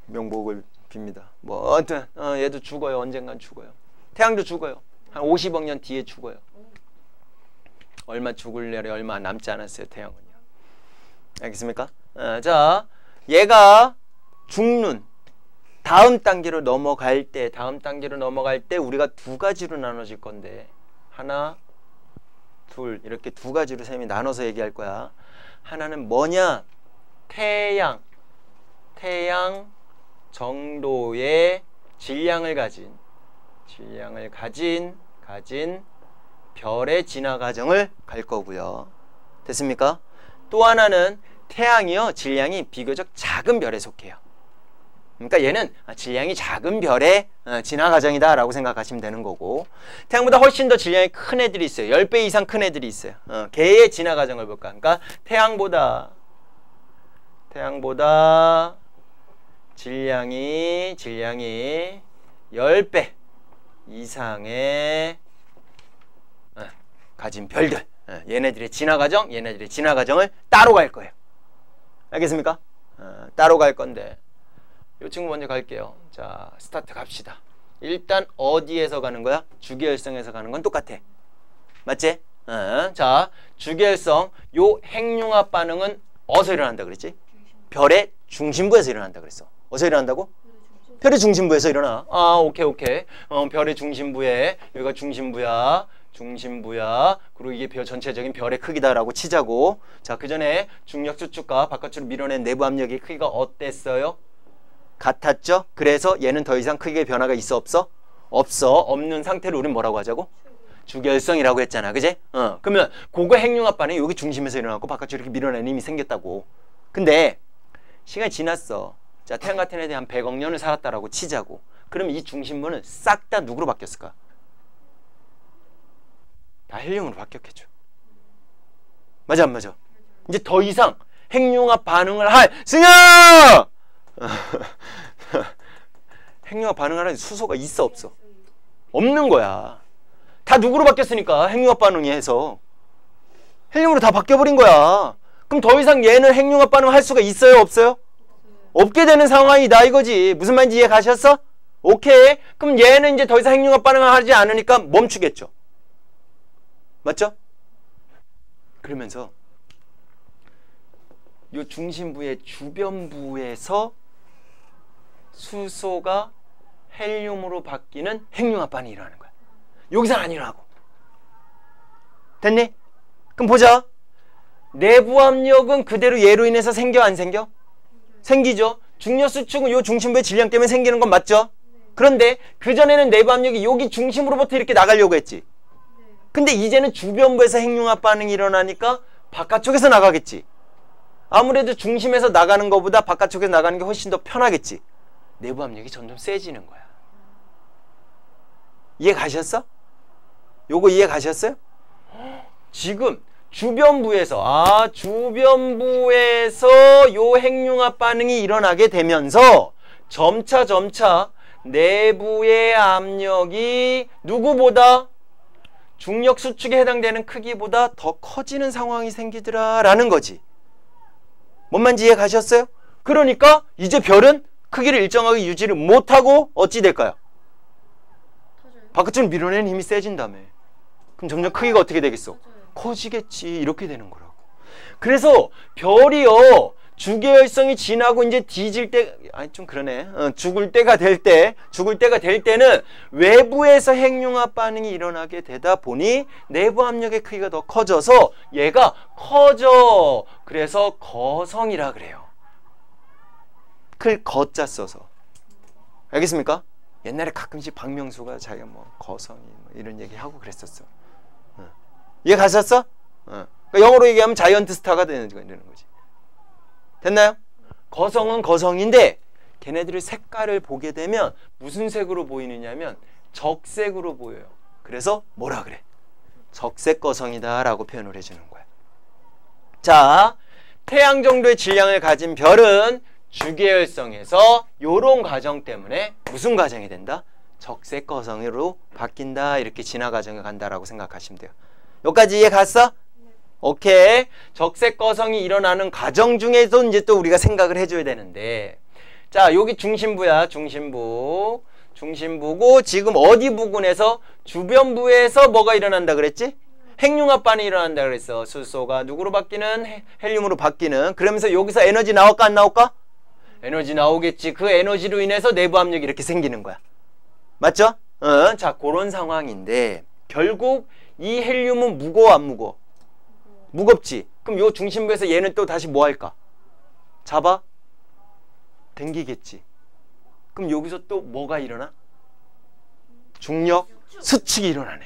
명복을 빕니다. 뭐 아무튼 얘도 죽어요. 언젠간 죽어요. 태양도 죽어요. 한 50억 년 뒤에 죽어요. 얼마 죽을 날이 얼마 남지 않았어요. 태양은요. 알겠습니까? 자, 얘가 죽는 다음 단계로 넘어갈 때 우리가 두 가지로 나눠질 건데, 하나, 둘 이렇게 두 가지로 셈이 나눠서 얘기할 거야. 하나는 뭐냐? 태양 정도의 질량을 가진 별의 진화 과정을 갈 거고요. 됐습니까? 또 하나는 태양이요, 질량이 비교적 작은 별에 속해요. 그러니까 얘는 질량이 작은 별의 진화 과정이다 라고 생각하시면 되는 거고, 태양보다 훨씬 더 질량이 큰 애들이 있어요. 10배 이상 큰 애들이 있어요. 걔의 진화 과정을 볼까? 그러니까 태양보다 질량이 10배 이상의 가진 별들, 얘네들의 진화 과정을 따로 갈 거예요. 알겠습니까? 따로 갈 건데 이 친구 먼저 갈게요. 자, 스타트 갑시다. 일단 어디에서 가는 거야? 주계열성에서 가는 건 똑같아. 맞지? 자, 주계열성 요 핵융합 반응은 어디서 일어난다 그랬지? 별의 중심부에서 일어난다 그랬어. 어디서 일어난다고? 별의 중심부에서 일어나. 오케이. 별의 중심부에, 여기가 중심부야. 그리고 이게 별 전체적인 별의 크기다라고 치자고. 자, 그 전에 중력 수축과 바깥으로 밀어낸 내부 압력의 크기가 어땠어요? 같았죠? 그래서 얘는 더 이상 크기의 변화가 있어 없어? 없어. 없는 상태를 우린 뭐라고 하자고? 주결성이라고 했잖아. 그지? 그러면 그거 핵융합 반응이 여기 중심에서 일어나고 바깥으로 이렇게 밀어내는 힘이 생겼다고. 근데 시간이 지났어. 자, 태양 같은 애들이 한 100억 년을 살았다라고 치자고. 그러면 이 중심부는 싹 다 누구로 바뀌었을까? 다 헬륨으로 바뀌었겠죠. 맞아 안 맞아? 이제 더 이상 핵융합 반응을 할 승현! 핵융합 반응을 하는 수소가 있어 없어? 없는 거야. 다 누구로 바뀌었으니까 핵융합 반응이 해서 헬륨으로 다 바뀌어버린 거야. 그럼 더 이상 얘는 핵융합 반응을 할 수가 있어요 없어요? 없게 되는 상황이다 이거지. 무슨 말인지 이해 가셨어? 오케이. 그럼 얘는 이제 더 이상 핵융합 반응을 하지 않으니까 멈추겠죠. 맞죠? 그러면서 요 중심부의 주변부에서 수소가 헬륨으로 바뀌는 핵융합 반응이 일어나는 거야. 여기서는 안 일어나고. 됐니? 그럼 보자. 내부 압력은 그대로 얘로 인해서 생겨 안 생겨? 생기죠. 중력 수축은 요 중심부의 질량 때문에 생기는 건 맞죠? 그런데 그전에는 내부 압력이 여기 중심으로부터 이렇게 나가려고 했지. 근데 이제는 주변부에서 핵융합 반응이 일어나니까 바깥쪽에서 나가겠지. 아무래도 중심에서 나가는 것보다 바깥쪽에서 나가는 게 훨씬 더 편하겠지. 내부 압력이 점점 세지는 거야. 이해 가셨어? 요거 이해 가셨어요? 지금 주변부에서 요 핵융합 반응이 일어나게 되면서 점차 내부의 압력이 누구보다 중력 수축에 해당되는 크기보다 더 커지는 상황이 생기더라 라는 거지. 뭔 말인지 이해 가셨어요? 그러니까 이제 별은 크기를 일정하게 유지를 못하고 어찌 될까요? 바깥쪽으로 밀어내는 힘이 세진다며. 그럼 점점 크기가 어떻게 되겠어? 커지겠지. 이렇게 되는 거라고. 그래서 별이요 주계열성이 지나고 이제 뒤질 때, 좀 그러네. 죽을 때가 될 때는 외부에서 핵융합 반응이 일어나게 되다 보니 내부 압력의 크기가 더 커져서 얘가 커져. 그래서 거성이라 그래요. 클 거자 써서. 알겠습니까? 옛날에 가끔씩 박명수가 자기가 뭐 거성이 뭐 이런 얘기 하고 그랬었어. 이해 가셨어? 그러니까 영어로 얘기하면 자이언트 스타가 되는 거지. 됐나요? 거성은 거성인데 걔네들의 색깔을 보게 되면 무슨 색으로 보이느냐면 적색으로 보여요. 그래서 뭐라 그래? 적색 거성이다 라고 표현을 해주는 거야. 자, 태양 정도의 질량을 가진 별은 주계열성에서 요런 과정 때문에 무슨 과정이 된다? 적색 거성으로 바뀐다. 이렇게 진화 과정을 간다라고 생각하시면 돼요. 여기까지 이해 갔어? 오케이. 적색 거성이 일어나는 과정 중에서 이제 또 우리가 생각을 해줘야 되는데, 자, 여기 중심부야. 중심부고 지금 어디 부근에서 주변부에서 뭐가 일어난다 그랬지? 핵융합 반응이 일어난다 그랬어. 수소가 누구로 바뀌는? 헬륨으로 바뀌는. 그러면서 여기서 에너지 나올까 안 나올까? 에너지 나오겠지. 그 에너지로 인해서 내부 압력이 이렇게 생기는 거야. 맞죠? 자, 그런 상황인데 결국 이 헬륨은 무거워 안 무거워? 무겁지. 그럼 요 중심부에서 얘는 또 다시 뭐 할까? 잡아? 당기겠지. 그럼 여기서 또 뭐가 일어나? 중력 수축이 일어나네.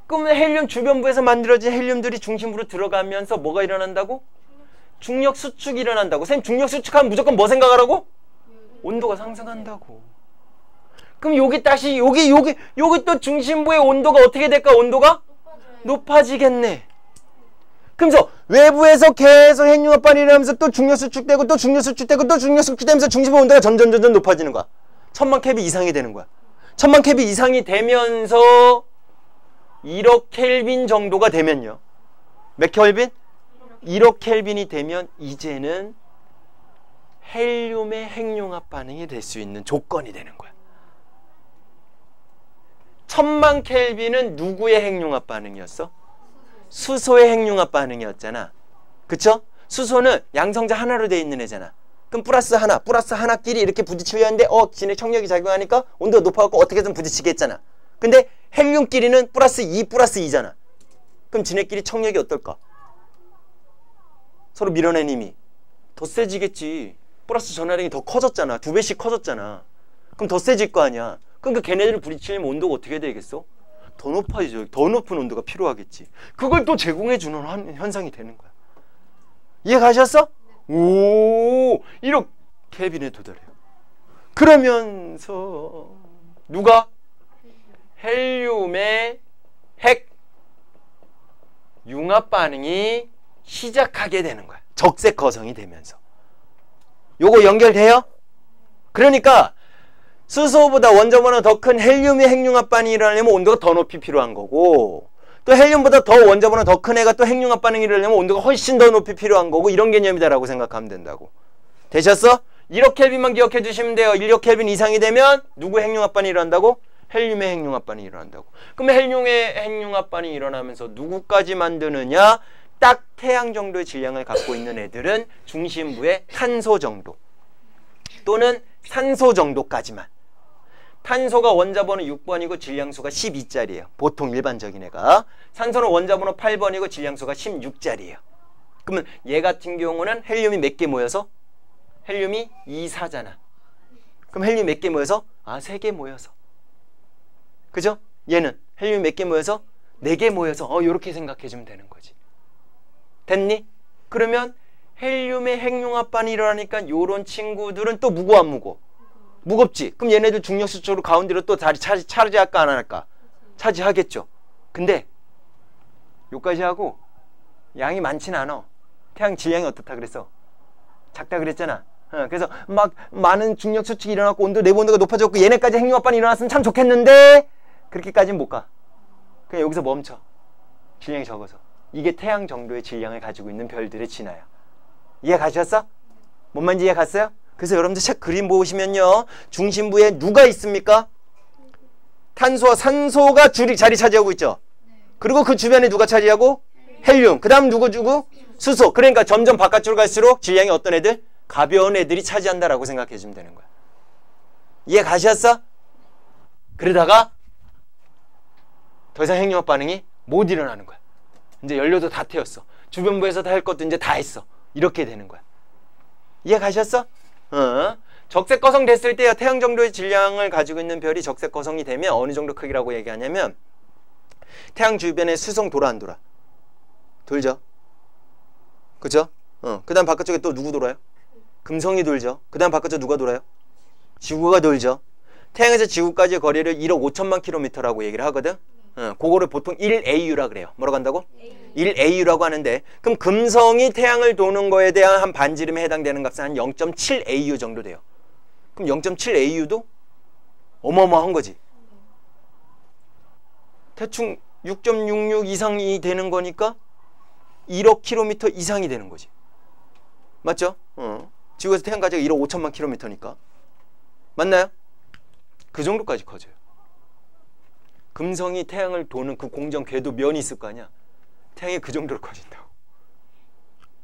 그러면 헬륨 주변부에서 만들어진 헬륨들이 중심부로 들어가면서 뭐가 일어난다고? 중력 수축이 일어난다고. 선생님, 중력 수축하면 무조건 뭐 생각하라고? 온도가 상승한다고. 그럼 여기 다시 여기 또 중심부의 온도가 어떻게 될까? 온도가 높아지겠네. 그러면서 외부에서 계속 핵융합 반응이 일어나면서 또 중력 수축되고 또 중력 수축되고 또 중력 수축되면서 중심부 온도가 점점 높아지는 거야. 1000만 켈빈 이상이 되는 거야. 1000만 켈빈 이상이 되면서 1억 켈빈 정도가 되면요. 몇 켈빈? 1억 켈빈이 되면 이제는 헬륨의 핵융합 반응이 될 수 있는 조건이 되는 거야. 1000만 켈빈은 누구의 핵융합 반응이었어? 수소의 핵융합 반응이었잖아. 그쵸? 수소는 양성자 하나로 돼 있는 애잖아. 그럼 플러스 하나끼리 이렇게 부딪혀야 하는데 지네 청력이 작용하니까 온도가 높아갖고 어떻게든 부딪히게 했잖아. 근데 헬륨끼리는 플러스 2잖아. 그럼 지네끼리 청력이 어떨까? 서로 밀어낸 힘이 더 세지겠지. 플러스 전하량이 더 커졌잖아. 2배씩 커졌잖아. 그럼 더 세질 거 아니야. 그러니까 걔네들을 부딪히려면 온도가 어떻게 되겠어? 더 높아지죠. 더 높은 온도가 필요하겠지. 그걸 또 제공해주는 현상이 되는 거야. 이해 가셨어? 오, 1억 켈빈에 도달해요. 그러면서 누가? 헬륨의 핵 융합 반응이 시작하게 되는 거야. 적색 거성이 되면서. 요거 연결돼요? 그러니까 수소보다 원자보다 더 큰 헬륨의 핵융합 반응이 일어나려면 온도가 더 높이 필요한 거고, 또 헬륨보다 더 원자보다 더 큰 애가 또 핵융합 반응이 일어나려면 온도가 훨씬 더 높이 필요한 거고, 이런 개념이다라고 생각하면 된다고. 되셨어? 1억 켈빈만 기억해 주시면 돼요. 1억 켈빈 이상이 되면 누구의 핵융합 반응이 일어난다고? 헬륨의 핵융합 반응이 일어난다고. 그럼 헬륨의 핵융합 반응이 일어나면서 누구까지 만드느냐? 딱 태양 정도의 질량을 갖고 있는 애들은 중심부의 탄소 정도 또는 산소 정도까지만. 탄소가 원자번호 6번이고 질량수가 12짜리예요. 보통 일반적인 애가. 산소는 원자번호 8번이고 질량수가 16짜리예요. 그러면 얘 같은 경우는 헬륨이 몇 개 모여서? 헬륨이 2, 4잖아. 그럼 헬륨 몇 개 모여서? 3개 모여서. 그죠? 얘는 헬륨 몇 개 모여서? 4개 모여서. 요렇게 생각해 주면 되는 거지. 됐니? 그러면 헬륨의 핵융합 반응이 일어나니까 요런 친구들은 또 무거워 안 무거워? 무겁지? 그럼 얘네들 중력수적으로 가운데로 또 자리 차지할까 안 할까? 차지하겠죠. 근데 요까지 하고 양이 많진 않아. 태양 질량이 어떻다 그랬어? 작다 그랬잖아. 그래서 막 많은 중력 수축이 일어났고 온도 내부 온도가 높아졌고 얘네까지 핵융합 반응이 일어났으면 참 좋겠는데 그렇게까지는 못 가. 그냥 여기서 멈춰. 질량이 적어서. 이게 태양 정도의 질량을 가지고 있는 별들의 진화야. 이해 가셨어? 뭔 말인지 이해 갔어요? 그래서 여러분들 책 그림 보시면요, 중심부에 누가 있습니까? 탄소와 산소가 자리 차지하고 있죠. 그리고 그 주변에 누가 차지하고? 헬륨. 그 다음 누구 주고? 수소. 그러니까 점점 바깥쪽으로 갈수록 질량이 어떤 애들? 가벼운 애들이 차지한다라고 생각해 주면 되는 거야. 이해 가셨어? 그러다가 더 이상 핵융합 반응이 못 일어나는 거야. 이제 연료도 다 태웠어. 주변부에서 다 할 것도 이제 다 했어. 이렇게 되는 거야. 이해 가셨어? 적색 거성 됐을 때요, 태양 정도의 질량을 가지고 있는 별이 적색 거성이 되면 어느 정도 크기라고 얘기하냐면, 태양 주변에 수성 돌아 안 돌아? 돌죠. 그죠? 그 다음 바깥쪽에 또 누구 돌아요? 금성이 돌죠. 그 다음 바깥쪽 누가 돌아요? 지구가 돌죠. 태양에서 지구까지의 거리를 1억 5천만 킬로미터라고 얘기를 하거든. 그거를 보통 1AU라 그래요. 뭐라고 한다고? 1AU라고 하는데, 그럼 금성이 태양을 도는 거에 대한 한 반지름에 해당되는 값은 한 0.7AU 정도 돼요. 그럼 0.7AU도 어마어마한 거지. 대충 6.66 이상이 되는 거니까 1억 킬로미터 이상이 되는 거지. 맞죠? 지구에서 태양 가지가 1억 5천만 킬로미터니까. 맞나요? 그 정도까지 커져요. 금성이 태양을 도는 그 공정 궤도 면이 있을 거 아니야. 태양이 그 정도로 커진다고.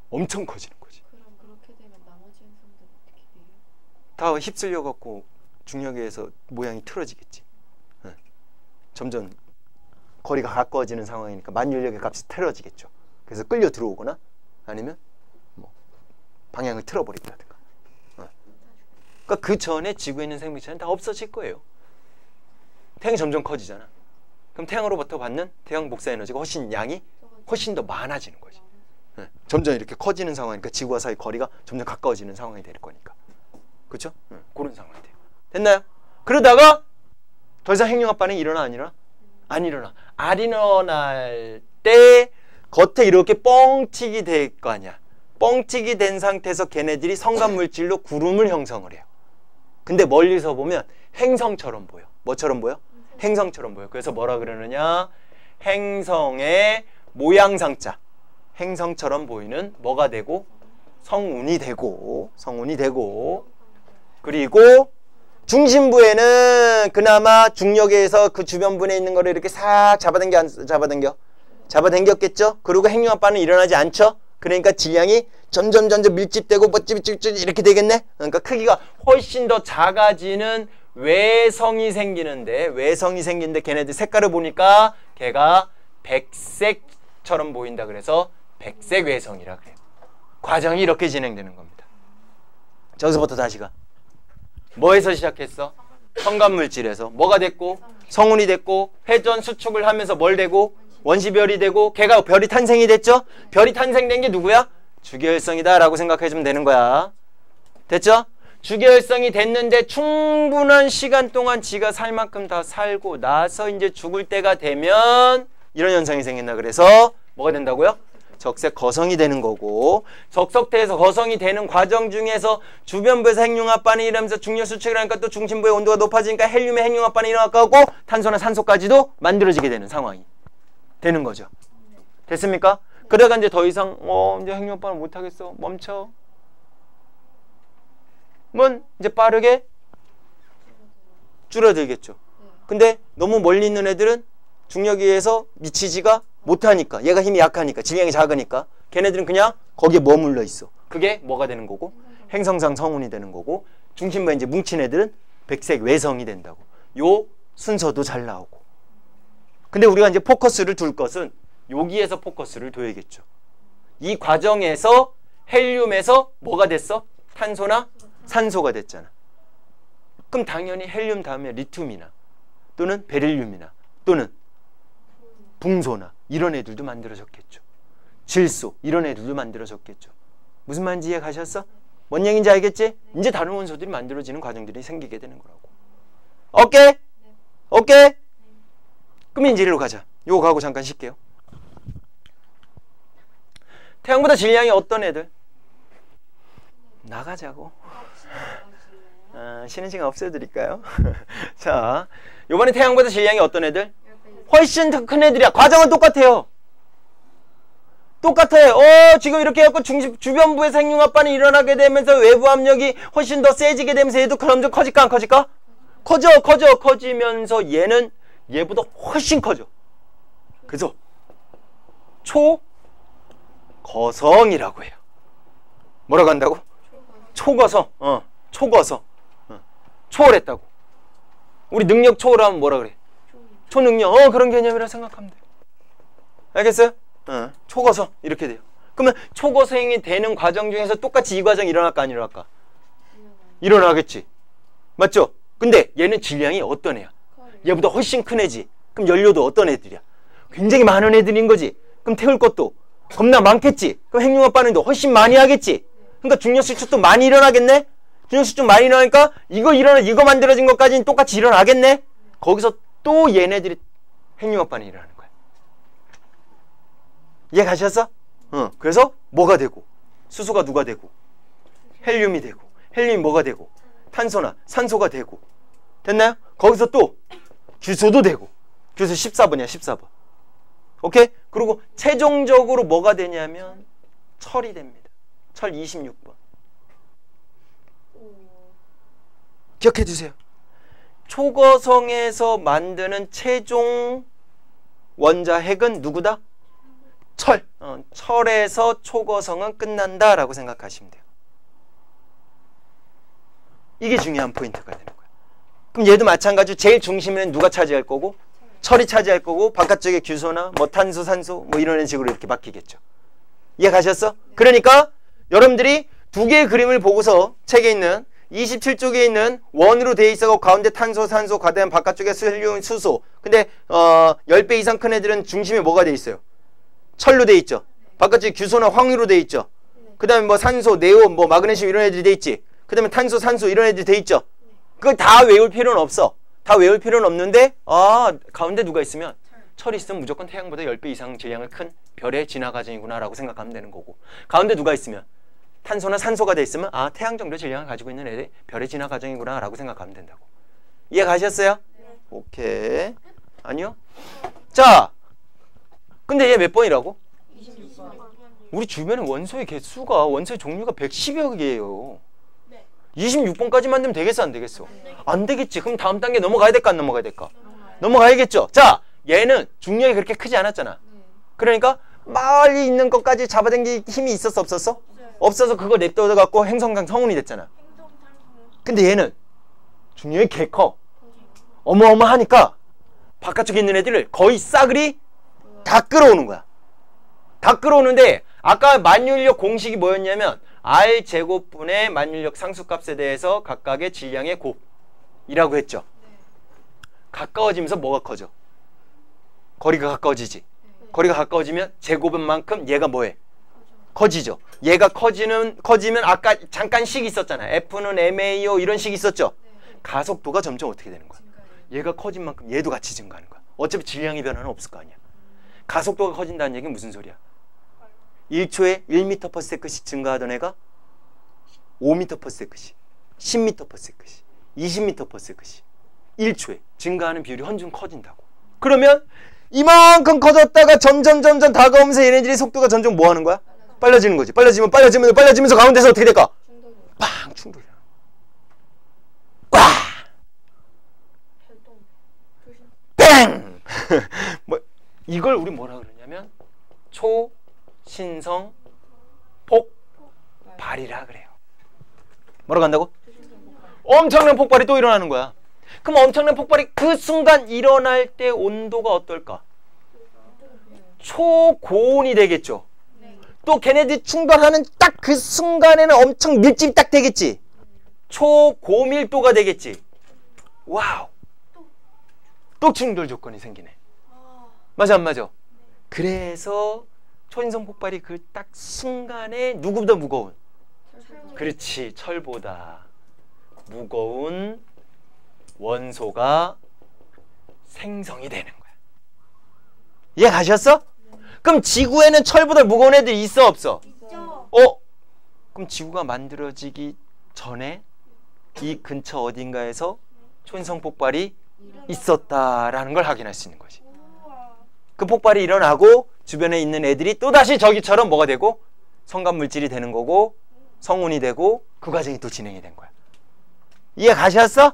엄청 커지는 거지. 그럼 그렇게 되면 나머지 행성들은 어떻게 돼요? 다 휩쓸려 갖고 중력에 의해서 모양이 틀어지겠지. 점점 거리가 가까워지는 상황이니까 만율력의 값이 틀어지겠죠. 그래서 끌려 들어오거나 아니면 뭐 방향을 틀어버리거라든가. 그러니까 그 전에 지구에 있는 생명체는 다 없어질 거예요. 태양이 점점 커지잖아. 그럼 태양으로부터 받는 태양 복사 에너지가 양이 훨씬 더 많아지는 거지. 점점 이렇게 커지는 상황이니까 지구와 사이 거리가 점점 가까워지는 상황이 될 거니까. 그렇죠? 그런 상황이 돼요. 됐나요? 그러다가 더 이상 핵융합 반응이 일어나 안 일어나? 안 일어나. 안 일어날 때 겉에 이렇게 뻥튀기 될 거 아니야. 뻥튀기 된 상태에서 걔네들이 성간물질로 구름을 형성을 해요. 근데 멀리서 보면 행성처럼 보여. 뭐처럼 보여? 행성처럼 보여. 그래서 뭐라 그러느냐? 행성의 모양상자. 행성처럼 보이는 뭐가 되고? 성운이 되고. 그리고 중심부에는 그나마 중력에 의해서 그 주변분에 있는 거를 이렇게 싹 잡아당겨 안 잡아당겨? 잡아당겼겠죠? 그리고 핵융합 반응이 일어나지 않죠? 그러니까 질량이 점점 밀집되고 이렇게 되겠네? 그러니까 크기가 훨씬 더 작아지는 외성이 생기는데 걔네들 색깔을 보니까 걔가 백색처럼 보인다 그래서 백색 외성이라 그래요. 과정이 이렇게 진행되는 겁니다. 저기서부터 다시 가. 뭐에서 시작했어? 첨가물질에서 뭐가 됐고 성운이 됐고 회전 수축을 하면서 뭘 되고 원시별이 되고 걔가 별이 탄생이 됐죠? 별이 탄생된 게 누구야? 주계열성이다 라고 생각해주면 되는 거야. 됐죠? 주계열성이 됐는데 충분한 시간 동안 지가 살 만큼 다 살고 나서 이제 죽을 때가 되면 이런 현상이 생긴다. 그래서 뭐가 된다고요? 적색 거성이 되는 거고, 적석태에서 거성이 되는 과정 중에서 주변부에서 핵융합 반응이 일어나면서 중력 수축을 하니까 또 중심부의 온도가 높아지니까 헬륨의 핵융합 반응이 일어나고 탄소나 산소까지도 만들어지게 되는 상황이 되는 거죠. 됐습니까? 그래가 이제 더 이상 이제 핵융합 반응 못 하겠어. 멈춰. 뭐 이제 빠르게 줄어들겠죠. 근데 너무 멀리 있는 애들은 중력에 의해서 미치지가 못하니까, 얘가 힘이 약하니까, 질량이 작으니까 걔네들은 그냥 거기에 머물러 있어. 그게 뭐가 되는 거고? 행성상 성운이 되는 거고, 중심부에 이제 뭉친 애들은 백색 외성이 된다고. 요 순서도 잘 나오고. 근데 우리가 이제 포커스를 둘 것은 여기에서 포커스를 둬야겠죠. 이 과정에서 헬륨에서 뭐가 됐어? 탄소나 산소가 됐잖아. 그럼 당연히 헬륨 다음에 리튬이나 또는 베릴륨이나 또는 붕소나 이런 애들도 만들어졌겠죠. 질소 이런 애들도 만들어졌겠죠. 무슨 말인지 이해 가셨어? 뭔 얘기인지 알겠지? 이제 다른 원소들이 만들어지는 과정들이 생기게 되는 거라고. 오케이? 오케이? 그럼 이제 이리로 가자. 요거 가고 잠깐 쉴게요. 태양보다 질량이 어떤 애들? 나가자고. 쉬는 시간 없애드릴까요? 자, 요번에 태양보다 질량이 어떤 애들? 훨씬 더 큰 애들이야. 과정은 똑같아요. 똑같아요. 지금 이렇게 해갖고 주변부에 핵융합 반응이 일어나게 되면서 외부 압력이 훨씬 더 세지게 되면서 얘도 점점 커질까 안 커질까? 커지면서 얘는 얘보다 훨씬 커져. 그래서 초거성이라고 해요. 뭐라고 한다고? 초거성. 초거성. 초월했다고. 우리 능력 초월하면 뭐라 그래? 초능력. 그런 개념이라 생각하면 돼. 알겠어요? 초거성 이렇게 돼요. 그러면 초거성이 되는 과정 중에서 똑같이 이 과정이 일어날까 안 일어날까? 일어나겠지. 맞죠? 근데 얘는 질량이 어떤 애야? 얘보다 훨씬 큰 애지. 그럼 연료도 어떤 애들이야? 굉장히 많은 애들인 거지. 그럼 태울 것도 겁나 많겠지. 그럼 핵융합 반응도 훨씬 많이 하겠지. 그러니까 중력 수축도 많이 일어나겠네. 중력 수축 많이 일어나니까 이거 만들어진 것까지는 똑같이 일어나겠네. 거기서 또 얘네들이 핵융합 반응이 일어나는 거야. 이해 가셨어? 그래서 뭐가 되고 수소가 누가 되고 헬륨이 되고 헬륨이 뭐가 되고 탄소나 산소가 되고 됐나요? 거기서 또 규소도 되고 규소 14번이야 14번. 오케이? 그리고 최종적으로 뭐가 되냐면 철이 됩니다. 철 26번. 기억해 두세요. 초거성에서 만드는 최종 원자핵은 누구다? 철. 철에서 초거성은 끝난다 라고 생각하시면 돼요. 이게 중요한 포인트가 되는 거예요. 그럼 얘도 마찬가지로 제일 중심에는 누가 차지할 거고? 철이 차지할 거고, 바깥쪽에 규소나 뭐 탄소, 산소 뭐 이런 식으로 이렇게 바뀌겠죠. 이해 가셨어? 그러니까 여러분들이 두 개의 그림을 보고서 책에 있는 27쪽에 있는 원으로 돼 있어서 가운데 탄소, 산소, 과대한 바깥쪽에 헬륨, 수소. 근데 10배 이상 큰 애들은 중심에 뭐가 돼 있어요? 철로 돼 있죠. 바깥쪽에 규소나 황유로 돼 있죠. 그 다음에 뭐 산소, 네온, 뭐 마그네슘 이런 애들이 돼 있지. 그 다음에 탄소, 산소 이런 애들이 돼 있죠. 그걸 다 외울 필요는 없어. 다 외울 필요는 없는데 가운데 누가 있으면 철이 있으면 무조건 태양보다 10배 이상 질량을 큰 별의 진화 과정이구나 라고 생각하면 되는 거고, 가운데 누가 있으면 탄소나 산소가 돼 있으면 태양 정도 질량을 가지고 있는 애들이 별의 진화 과정이구나 라고 생각하면 된다고. 이해 가셨어요? 네. 오케이. 아니요? 자, 근데 얘 몇 번이라고? 26번. 우리 주변에 원소의 개수가, 원소의 종류가 110여 개예요. 26번까지 만들면 되겠어 안 되겠어? 안 되겠지. 그럼 다음 단계 넘어가야 될까 안 넘어가야 될까? 넘어가야겠죠. 자, 얘는 중력이 그렇게 크지 않았잖아. 그러니까 멀리 있는 것까지 잡아당길 힘이 있었어 없었어? 없어서 그거 냅둬 갖고 행성상 성운이 됐잖아. 근데 얘는 중력이 개 커. 어마어마하니까 바깥쪽에 있는 애들을 거의 싸그리 다 끌어오는 거야. 다 끌어오는데 아까 만율력 공식이 뭐였냐면 R 제곱분의 만율력 상수값에 대해서 각각의 질량의 곱 이라고 했죠. 가까워지면서 뭐가 커져? 거리가 가까워지지. 거리가 가까워지면 제곱인 만큼 얘가 뭐해? 커지죠. 얘가 커지면 아까 잠깐 식 있었잖아요. F는 MAO 이런 식 있었죠. 가속도가 점점 어떻게 되는 거야? 얘가 커진 만큼 얘도 같이 증가하는 거야. 어차피 질량의 변화는 없을 거 아니야. 가속도가 커진다는 얘기는 무슨 소리야? 1초에 1m/s씩 증가하던 애가 5m/s씩, 10m/s씩, 20m/s씩 1초에 증가하는 비율이 헌중 커진다고. 그러면 이만큼 커졌다가 점점 다가오면서 얘네들이 속도가 점점 뭐 하는 거야? 빨라지는 거지. 빨라지면서 가운데서 어떻게 될까? 빵! 충돌이야. 꽉! 뱅! 뭐 이걸 우리 뭐라 그러냐면 초신성 폭발이라 그래요. 뭐라고 한다고? 엄청난 폭발이 또 일어나는 거야. 그럼 엄청난 폭발이 그 순간 일어날 때 온도가 어떨까? 초고온이 되겠죠. 또 걔네들이 충돌하는 딱 그 순간에는 엄청 밀집이 딱 되겠지. 초고밀도가 되겠지. 와우. 또 충돌 조건이 생기네. 맞아 안 맞아? 그래서 초신성 폭발이 그 딱 순간에 누구보다 무거운? 그렇지. 철보다 무거운 원소가 생성이 되는 거야. 이해 가셨어? 그럼 지구에는 철보다 무거운 애들이 있어 없어? 있죠. 그럼 지구가 만들어지기 전에 이 근처 어딘가에서 초신성 폭발이 있었다라는 걸 확인할 수 있는 거지. 그 폭발이 일어나고 주변에 있는 애들이 또다시 저기처럼 뭐가 되고 성간 물질이 되는 거고 성운이 되고 그 과정이 또 진행이 된 거야. 이해 가셨어?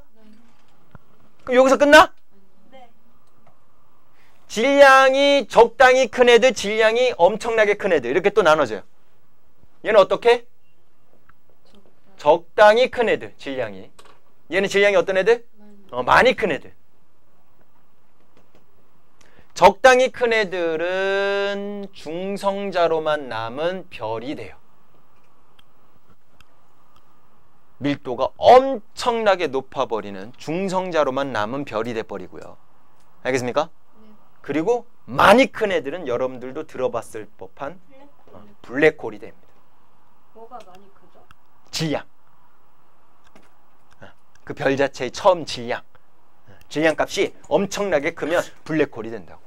그럼 여기서 끝나? 네. 질량이 적당히 큰 애들, 질량이 엄청나게 큰 애들 이렇게 또 나눠져요. 얘는 어떻게? 적당히 큰 애들, 질량이. 얘는 질량이 어떤 애들? 많이 큰 애들. 적당히 큰 애들은 중성자로만 남은 별이 돼요. 밀도가 엄청나게 높아버리는 중성자로만 남은 별이 돼버리고요. 알겠습니까? 그리고 많이 큰 애들은 여러분들도 들어봤을 법한 블랙홀이 됩니다. 뭐가 많이 크죠? 질량. 그 별 자체의 처음 질량. 질량값이 엄청나게 크면 블랙홀이 된다고.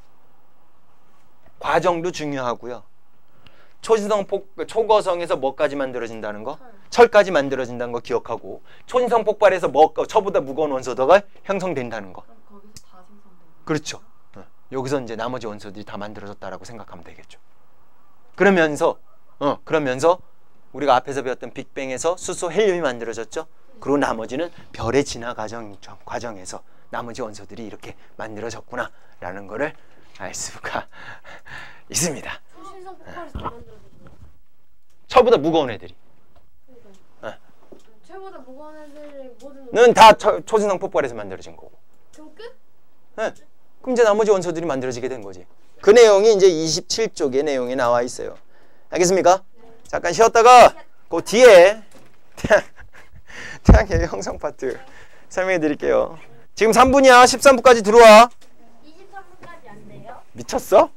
과정도 중요하고요. 초거성에서 뭐까지 만들어진다는 거? 철까지 만들어진다는 거 기억하고, 초신성 폭발에서 철보다 무거운 원소가 형성된다는 거. 그럼 거기서 다 생성되는 그렇죠. 여기서 이제 나머지 원소들이 다 만들어졌다라고 생각하면 되겠죠. 그러면서 우리가 앞에서 배웠던 빅뱅에서 수소 헬륨이 만들어졌죠. 그리고 나머지는 별의 진화 과정에서 나머지 원소들이 이렇게 만들어졌구나 라는 거를 알 수가 있습니다. 초신성 폭발에서 만들어졌어요. 철보다 무거운 애들이 최보다 무거운 애들이 모든 는 다 초신성 폭발에서 만들어진 거고. 그럼 끝? 네. 그럼 이제 나머지 원소들이 만들어지게 된 거지. 그 내용이 이제 27쪽의 내용에 나와 있어요. 알겠습니까? 잠깐 쉬었다가 그 뒤에 태양계 형성 파트 설명해 드릴게요. 지금 3분이야. 13분까지 들어와. 23분까지 안 돼요? 미쳤어?